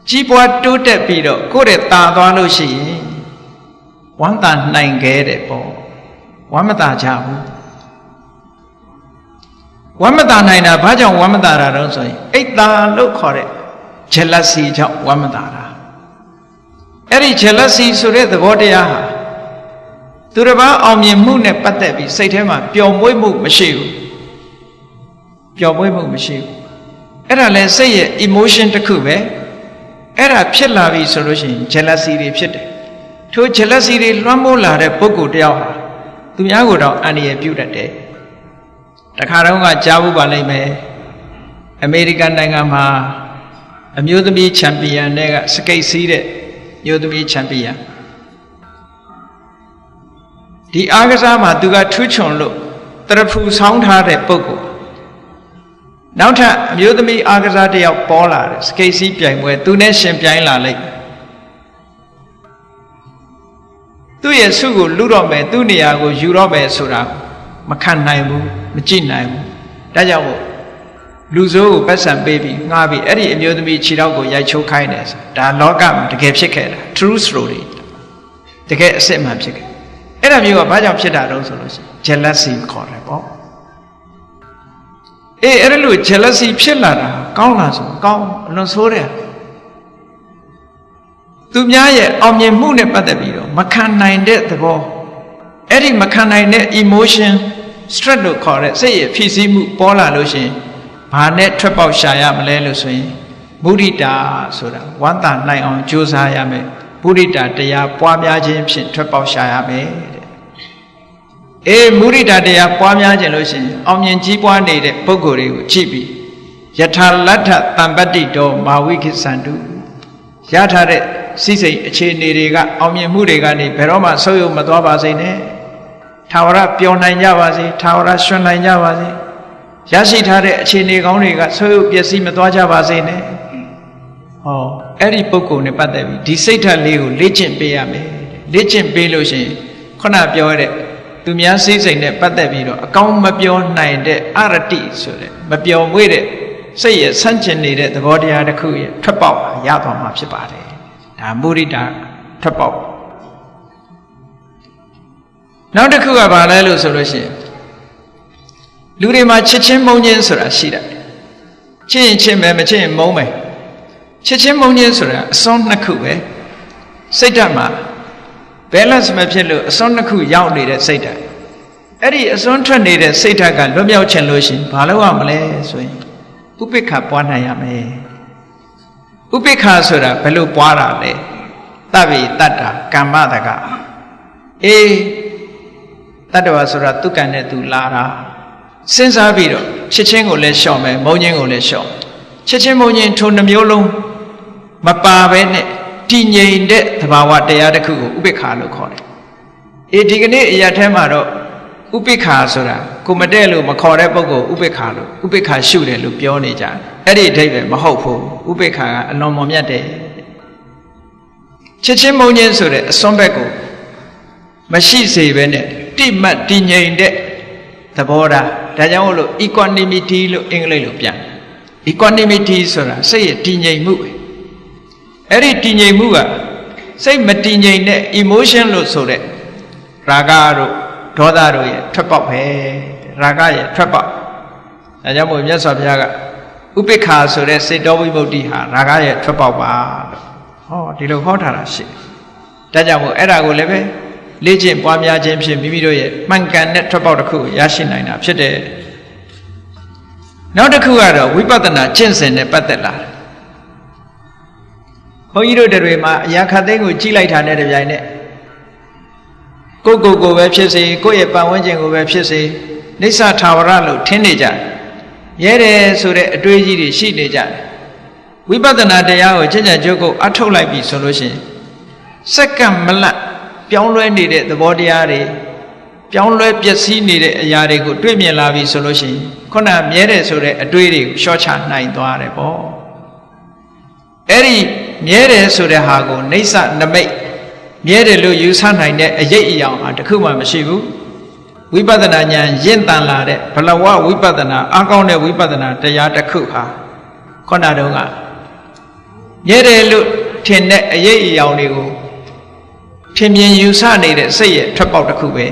ကြီးပွားတိုးတက်ပြီးတော့ကိုယ့်ရဲ့တာသွားလို့ရှိရင်ဝမ်းသာနိုင်ခဲ့တဲ့ပေါ့ဝမ်းမသာကြဘူးဝမ်းမသာနိုင်တာဘာကြောင့်ဝမ်းမသာတာတော့ဆိုရင်အိတ်သာလို့ခေါ်တဲ့ jealousy ကြောင့်ဝမ်းမသာတာအဲ့ဒီ jealousy ဆိုတဲ့သဘောတရားဟာသူတစ်ပါးအောင်မြင်မှုနဲ့ပတ်သက်ပြီးစိတ်ထဲမှာပျော်မွေ့မှုမရှိဘူးပျော်မွေ့မှုမရှိဘူးအဲ့ဒါလဲစိတ်ရဲ့ emotion တစ်ခုပဲအဲ့ဒါဖြစ်လာပြီဆိုလို့ရှိရင် jealousy တွေဖြစ်တယ်ထို jealousy တွေလွှမ်းမိုးလာတဲ့ပုဂ္ဂိုလ်တယောက်ဟာသူများကိုတော့အန္တရာယ်ပြုတတ်တယ်တခါတော့ကကြားဖို့ပါလိမ့်မယ်အမေရိကန်နိုင်ငံမှာအမျိုးသမီးချန်ပီယံတွေကစကိတ်စီးတဲ့မျိုးသမီးချန်ပီယံဒီအားကစားမှာသူကထူးချွန်လို့တရဖူဆောင်းထားတဲ့ပုဂ္ဂိုလ်နောက်ထပ်အမျိုးသမီးအားကစားတယောက်ပေါ်လာတယ်စကိတ်စီးပြိုင်ပွဲသူနဲ့ရှင်ပြိုင်လာလိုက်သူ့ရဲ့ဆုကိုလူတော့မယ်သူ့နေရာကိုယူတော့မယ်ဆိုတာမခံနိုင်ဘူးမကြည့်နိုင်ဘူးဒါကြောင့်မို့လူဆိုးကိုပတ်စံပေးပြီးငှားပြီးအဲ့ဒီအမျိုးသမီးခြေထောက်ကိုရိုက်ချိုးခိုင်းတယ်ဒါလောကမှာတကယ်ဖြစ်ခဲ့တာ true story တကယ်အစစ်မှန်ဖြစ်ခဲ့အဲ့ဒါမျိုးကဘာကြောင့်ဖြစ်တာတော့ဆိုလို့ရှိရင် jealousy ခေါ်တယ်ပေါ့အဲ့ဒါလို့ jealousy ဖြစ်လာတာကောင်းလားဆိုကောင်းအလွန်ဆိုးတယ်သူများရဲ့အောင်မြင်မှုနဲ့ပတ်သက်ပြီးတော့မခံနိုင်တဲ့သဘောအဲ့ဒီမခံနိုင်တဲ့ emotion stress လို့ခေါ်တဲ့စိတ်ရဲ့ဖြစ်စည်းမှုပေါ်လာလို့ရှိရင်ဘာနဲ့ထွက်ပေါက်ရှာရမလဲလို့ဆိုရင်မုဒိတာဆိုတာဝမ်းသာနိုင်အောင်ကြိုးစားရမယ်မုဒိတာတရားပွားများခြင်းဖြင့်ထွက်ပေါက်ရှာရမယ်တဲ့မုဒိတာတရားပွားများခြင်းလို့ရှိရင်အောင်မြင်ကြီးပွားနေတဲ့ပုဂ္ဂိုလ်တွေကိုကြည့်ပြီးယထာလတ္ထတံပတ္တိတောမာဝိခိသန္တုရထားတဲ့စိစိတ်အခြေအနေတွေကအောင်မြင်မှုတွေကနေဘယ်တော့မှဆုပ်ယုပ်မသွားပါစေနဲ့ထာဝရပျော်နိုင်ကြပါစေထာဝရရွှင်နိုင်ကြပါစေရရှိထားတဲ့အခြေအနေကောင်းတွေကဆုပ်ယုပ်ပျက်စီးမသွားကြပါစေနဲ့ဟောအဲ့ဒီပုဂ္ဂိုလ်နဲ့ပတ်သက်ပြီးဒီစိတ်ဓာတ်လေးကိုလေ့ကျင့်ပေးရမယ်လေ့ကျင့်ပေးလို့ရှိရင်ခုနပြောတဲ့သူများစိတ်နဲ့ပတ်သက်ပြီးတော့အကောင်းမပြောနိုင်တဲ့အရတိဆိုတဲ့မပြောမွေ့တဲ့စိတ်ရဲ့ဆန့်ကျင်နေတဲ့သဘောတရားတစ်ခုရဲ့ထွက်ပေါက်ရသွားမှာဖြစ်ပါတယ်ဒါမုဒိတာထွက်ပေါက်နောက်တစ်ခုကဘာလဲလို့ဆိုလို့ရှိရင်လူတွေမှာချစ်ချင်းမုန်းချင်းဆိုတာရှိတယ်ချစ်ရင်ချစ်မယ်မချစ်ရင်မုန်းမယ်ချစ်ချင်းမုန်းချင်းဆိုတာအစွန်းနှစ်ခုပဲစိတ်ဓာတ်မှာ balance မဖြစ်လို့အစွန်းနှစ်ခုရောက်နေတဲ့စိတ်ဓာတ်အဲ့ဒီအစွန်းထွက်နေတဲ့စိတ်ဓာတ်ကလွတ်မြောက်ခြင်းလို့ရှိရင်ဘာလုပ်ရမလဲဆိုရင်ဥပိ္ပခပွားနိုင်ရမယ်ဥပိ္ပခဆိုတာဘယ်လိုပွားတာလဲတဗ္ဗေတတ္တာကမ္မတကတတ္တဝါဆိုတာသူကံနဲ့သူလာတာစဉ်းစားပြီးတော့ချစ်ချင်းကိုလည်းရှော့မယ်မုန်းချင်းကိုလည်းရှော့ချစ်ချင်းမုန်းချင်းထိုနှမျိုးလုံးမပါဘဲနဲ့တည်ငြိမ်တဲ့သဘာဝတရားတစ်ခုကိုဥပိ္ပခလို့ခေါ်တယ်ဒီကနေ့အရာထဲမှာတော့ဥပိ္ပခဆိုတာကိုမတဲ့လို့မခေါ်တဲ့ပုဂ္ဂိုလ်ဥပိ္ပခလို့ဥပိ္ပခရှုတယ်လို့ပြောနေကြတယ်အဲ့ဒီအဓိပ္ပာယ်မဟုတ်ဘူးဥပိ္ပခကအလွန်မွန်မြတ်တယ်ချစ်ချင်းမုန်းချင်းဆိုတဲ့အစွန်းဘက်ကိုမရှိစေဘဲနဲ့တိမှတ်တည်ငြိမ်တဲ့သဘောထားဒါကြောင့်လို့ equanimity လို့အင်္ဂလိပ်လိုပြန် equanimity ဆိုတာစိတ်ရဲ့တည်ငြိမ်မှုပဲအဲ့ဒီတည်ငြိမ်မှုကစိတ်မတည်ငြိမ်တဲ့ emotion လို့ဆိုတဲ့ရာဂတို့ဒေါသတို့ရဲ့ထွက်ပေါက်ပဲရာဂရဲ့ထွက်ပေါက်ဒါကြောင့်မို့မြတ်စွာဘုရားကဥပိ္ပခဆိုတဲ့စေတောဝိမု ക്തി ဟာရာဂရဲ့ထွက်ပေါက်ပါဟောဒီလိုဟောထားတာရှိဒါကြောင့်မို့အဲ့ဒါကိုလည်းပဲလေ့ကျင့်ပွားများခြင်းဖြင့်မိမိတို့ရဲ့မှန်ကန်တဲ့ထွက်ပေါက်တစ်ခုကိုရရှိနိုင်တာဖြစ်တယ်နောက်တစ်ခုကတော့ဝိပဿနာကျင့်စဉ်နဲ့ပတ်သက်လာတယ်ဘုန်းကြီးတို့တွေမှာအရာခတ်သိမ်းကိုကြည့်လိုက်တာနဲ့တပြိုင်နက်ကိုပဲဖြစ်စေကိုယ့်ရဲ့ပတ်ဝန်းကျင်ကိုပဲဖြစ်စေနိစ္စထာဝရလို့ထင်နေကြရဲတယ်ဆိုတဲ့အတွေးကြီးတွေရှိနေကြတယ် ဝိပဿနာတရားကိုကျင့်ကြံကြိုးကိုအထုတ်လိုက်ပြီဆိုလို့ရှိရင်စက္ကန့်မလတ်ပြောင်းလဲနေတဲ့သဘောတရားတွေပြောင်းလဲပျက်စီးနေတဲ့အရာတွေကိုတွေ့မြင်လာပြီဆိုလို့ရှိရင်ခုနမြဲတယ်ဆိုတဲ့အတွေးတွေကိုရှော့ချနိုင်သွားတယ်ပေါ့အဲ့ဒီမြဲတယ်ဆိုတဲ့ဟာကိုနေဆနမိတ်မြဲတယ်လို့ယူဆနိုင်တဲ့အရေးအယောင်ဟာတခုမှမရှိဘူးဝိပဿနာဉာဏ်ရင့်တန်လာတဲ့ဘလဝဝိပဿနာအကောင်းတဲ့ဝိပဿနာတရားတစ်ခုဟာခုနတုန်းကမြဲတယ်လို့ထင်တဲ့အရေးအယောင်တွေကိုထင်မြင်ယူဆနေတဲ့စိတ်ရဲ့ထွက်ပေါက်တစ်ခုပဲ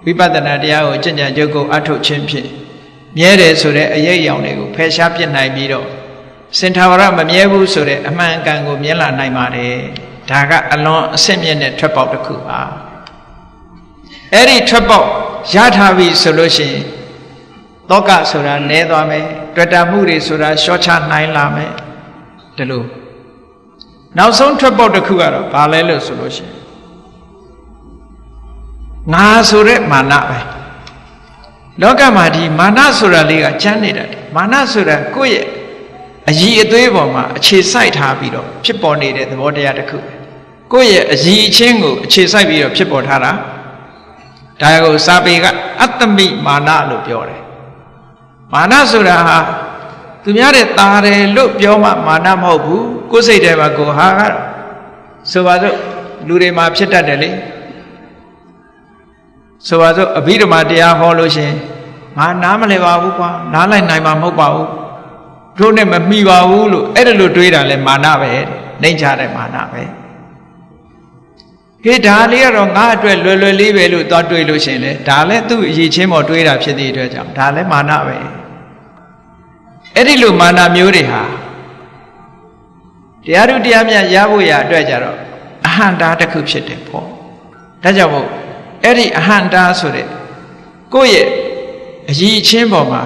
ဝိပဿနာတရားကိုကျင့်ကြံကြိုးကိုအထုတ်ခြင်းဖြင့်မြဲတယ်ဆိုတဲ့အရေးအယောင်တွေကိုဖယ်ရှားပြစ်နိုင်ပြီးတော့စင်ထာဝရမမြဲဘူးဆိုတဲ့အမှန်အကန်ကိုမြင်လာနိုင်ပါတယ်ဒါကအလွန်အဆင့်မြင့်တဲ့ထွက်ပေါက်တစ်ခုပါအဲ့ဒီထွက်ပေါက်ရထားပြီဆိုလို့ရှိရင်တောကဆိုတာနည်းသွားမယ်တွေ့တာမှုတွေဆိုတာရှော့ချနိုင်လာမယ်ဒီလိုနောက်ဆုံးထွက်ပေါက်တစ်ခုကတော့ဘာလဲလို့ဆိုလို့ရှိရင်ငါဆိုတဲ့မာနပဲလောကမှာဒီမာနဆိုတာလေးကကျမ်းနေတာမာနဆိုတာကိုယ့်ရဲ့အည်အသွေးပေါ်မှာအခြေစိုက်ထားပြီးတော့ဖြစ်ပေါ်နေတဲ့သဘောတရားတစ်ခုကိုယ့်ရဲ့အည်အချင်းကိုအခြေစိုက်ပြီးတော့ဖြစ်ပေါ်ထားတာဒါကိုစာပေကအတ္တမိမာနလို့ပြောတယ်မာနဆိုတာဟာသူများတဲ့ตาတယ်လို့ပြောမှမာနမဟုတ်ဘူးကိုယ်စိတ်ထဲမှာကိုဟာကတော့ဆိုပါစို့လူတွေမှာဖြစ်တတ်တယ်လေဆိုပါစို့အဘိဓမ္မာတရားဟောလို့ရှင်ငါနားမလည်ပါဘူးကွာနားလိုက်နိုင်မှာမဟုတ်ပါဘူးတို့နဲ့မမိပါဘူးလို့အဲ့ဒါလို့တွေးတာလဲမာနပဲနှိမ့်ချတဲ့မာနပဲခေဒါလေးကတော့ငါအတွက်လွယ်လွယ်လေးပဲလို့သွားတွေးလို့ရှင်လေဒါလည်းသူ့အရေးချင်းပေါ်တွေးတာဖြစ်တဲ့အတွက်ကြောင့်ဒါလည်းမာနပဲအဲ့ဒီလိုမာနမျိုးတွေဟာတရားသူတရားမြတ်ရဖို့ရအတွက်ကြတော့အဟံတာတစ်ခုဖြစ်တယ်ပေါ့ဒါကြောင့်မို့အဲ့ဒီအဟံတာဆိုတဲ့ကိုယ့်ရဲ့အရေးချင်းပေါ်မှာ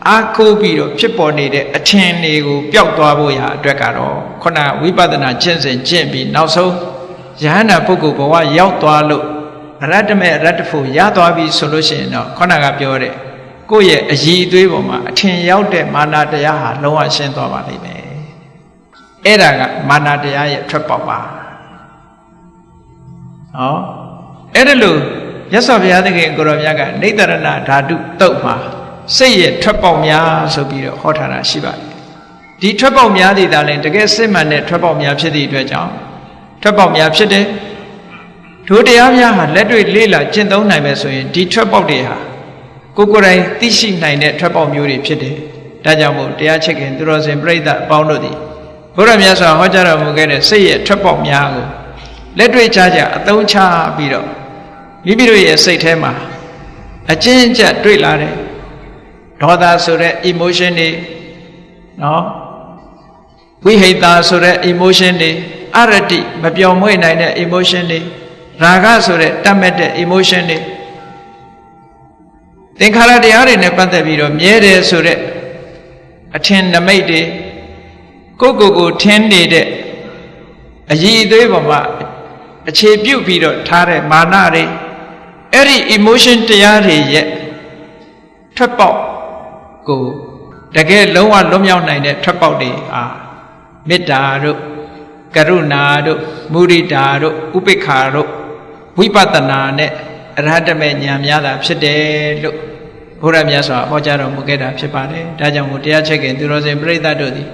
အားကိုးပြီးတော့ဖြစ်ပေါ်နေတဲ့အထင်တွေကိုပျောက်သွားဖို့ရအတွက်ကတော့ခုနဝိပဿနာကျင့်စဉ်ကျင့်ပြီးနောက်ဆုံးယဟန္တာပုဂ္ဂိုလ်ဘဝရောက်သွားလို့ရတ္တမေရတ္တဖို့ရသွားပြီဆိုလို့ရှိရင်တော့ခုနကပြောတဲ့ကိုယ့်ရဲ့အည်အသွေးပေါ်မှာအထင်ရောက်တဲ့မာနတရားဟာလုံးဝရှင်းသွားပါလိမ့်မယ်အဲ့ဒါကမာနတရားရဲ့ထွက်ပေါက်ပါဟောအဲ့ဒါလို့မြတ်စွာဘုရားသခင်ကိုရောမြတ်ကနိတရဏဓာတုတုတ်မှာစိတ်ရဲ့ထွက်ပေါက်များဆိုပြီးတော့ဟောထားတာရှိပါတယ်ဒီထွက်ပေါက်များသည်သာလျှင်တကယ်စစ်မှန်တဲ့ထွက်ပေါက်များဖြစ်သည့်အတွက်ကြောင့်ထွက်ပေါက်များဖြစ်တယ်ဒုတရားများဟာလက်တွေ့လေးလာကျင့်သုံးနိုင်မယ်ဆိုရင်ဒီထွက်ပေါက်တွေဟာကိုယ်တိုင်သိရှိနိုင်တဲ့ထွက်ပေါက်မျိုးတွေဖြစ်တယ်ဒါကြောင့်မို့တရားချစ်ခင်သူတော်စင်ပြိဿအပေါင်းတို့သည်ဘုရားမြတ်စွာဟောကြားတော်မူခဲ့တဲ့စိတ်ရဲ့ထွက်ပေါက်များကိုလက်တွေ့ချအသုံးချပြီးတော့မိမိတို့ရဲ့စိတ်ထဲမှာအကျဉ်းကျတွေ့လာတဲ့ဒေါသဆိုတဲ့ emotion တွေနော်ဝိဟိတဆိုတဲ့ emotion တွေအရတိမပြောင်းမွေ့နိုင်တဲ့ emotion တွေရာဂဆိုတဲ့တတ်မဲ့တဲ့ emotion တွေသင်္ခါရတရားတွေနဲ့ပတ်သက်ပြီးတော့မြဲတယ်ဆိုတဲ့အထင်နမိတ်တွေကိုထင်းနေတဲ့အည်အသွေးပေါ်မှာအခြေပြုပြီးတော့ထားတဲ့မာနတွေအဲ့ဒီ emotion တရားတွေရဲ့ထွက်ပေါက်ကိုတကယ်လုံးဝလွတ်မြောက်နိုင်တဲ့ထွက်ပေါက်တွေဟာမေတ္တာတို့ကရုဏာတို့မုဒိတာတို့ဥပိ္ပခာတို့ဝိပဿနာနဲ့အရဟတမေဉာဏ်များတာဖြစ်တယ်လို့ဘုရားမြတ်စွာဟောကြားတော်မူခဲ့တာဖြစ်ပါတယ်ဒါကြောင့်မို့တရားချက်ခင်သူတော်စင်ပြိဿတို့သည်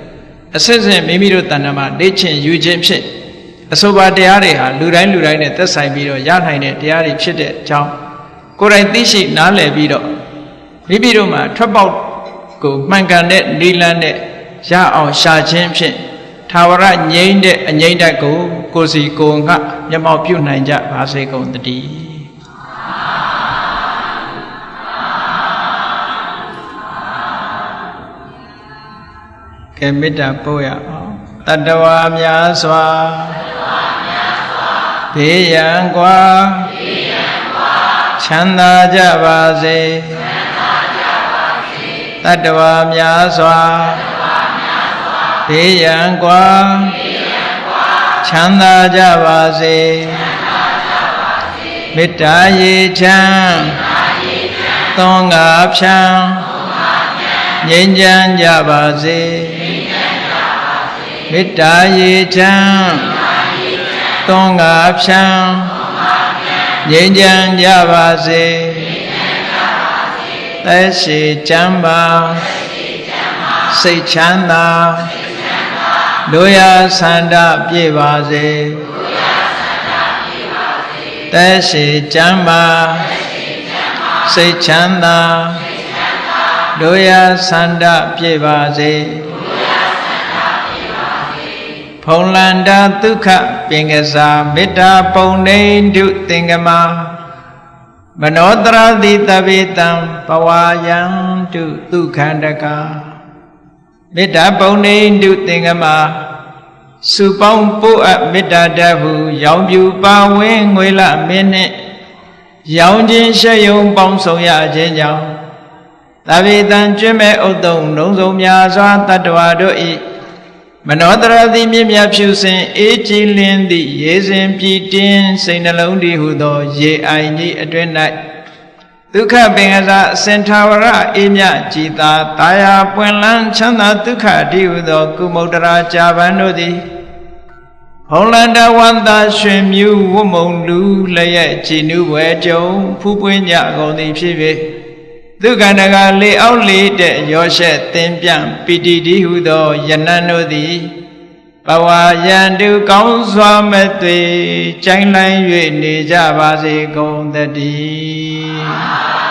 အစစ်စစ်မိမိတို့တဏ္ဍာမှာလေ့ကျင့်ယူခြင်းဖြင့်အဆိုပါတရားတွေဟာလူတိုင်းနဲ့သက်ဆိုင်ပြီးတော့ရနိုင်တဲ့တရားတွေဖြစ်တဲ့အကြောင်းကိုယ်တိုင်သိရှိနားလည်ပြီးတော့မိမိတို့မှာထွက်ပေါက်ကိုမှန်ကန်တဲ့နိလန်းနဲ့ရအောင်ရှာခြင်းဖြင့်ထာဝရငြိမ့်တဲ့အငြိမ့်တတ်ကိုကိုယ်စီကိုယ်ငှမျက်မှောက်ပြုနိုင်ကြပါစေကုန်သတည်းကဲမေတ္တာပို့ရအောင်တတ္တဝါများစွာဘေးရန်ကွာချမ်းသာကြပါစေတတ္တဝါများစွာဘေးရန်ကွာချမ်းသာကြပါစေမေတ္တာရေချမ်းသောငါဖြံငြိမ်းချမ်းကြပါစေ မေတ္တာရေချမ်းသွန်ငါဖြံငြိမ်းချမ်းကြပါစေသက်ရှိချမ်းပါစိတ်ချမ်းသာတို့ရဆန္ဒပြည့်ပါစေသက်ရှိချမ်းပါစိတ်ချမ်းသာတို့ရဆန္ဒပြည့်ပါစေဖုံလန္တာဒုက္ခပင်ကစားမေတ္တာပုံနေတုသင်္ကမာမနောတရတိတပိတံဘဝယံတုဒုက္ခန္တကာမေတ္တာပုံနေတုသင်္ကမာစုပေါင်းပို့အပ်မေတ္တာတတ်ဟုရောင်ပြူပါဝင်းငွေလမင်းနှင့်ရောင်ခြင်းရှက်ယုံပေါင်းဆောင်ရခြင်းကြောင့်တပိတံကျွမ်းမဲ့ဥဒ္တုံလုံးစုံများစွာတတ္တဝါတို့၏မနောတရတိမြင့်မြတ်ဖြူစင်အေးကြည်လင်းသည့်ရေစဉ်ပြည်တင်းစိတ်နှလုံးတည်ဟုသောရေအိုင်ကြီးအတွင်၌ဒုက္ခပင်ကစားအစင်ထာဝရအေးမြကြည်သာတာယာပွင့်လန်းချမ်းသာဒုက္ခတည်ဟုသောကုမုဒ္ဒရာကြာပန်တို့သည်ဟောလန္တဝန္တာရွှင်မြူဝမုံလူလျက်ကြည်နူးပွဲကြုံဖူးပွင့်ကြကုန်သည်ဖြစ်၍ဒုက္ခန္တကလေအောက်လေးတဲ့ရောရှက်သင်ပြန်ပိတိတိဟုသောယနန်တို့သည်ဘဝယံတုကောင်းစွာမဲ့သွေကြိုင်လိုက်၍နေကြပါစေကုန်သတည်း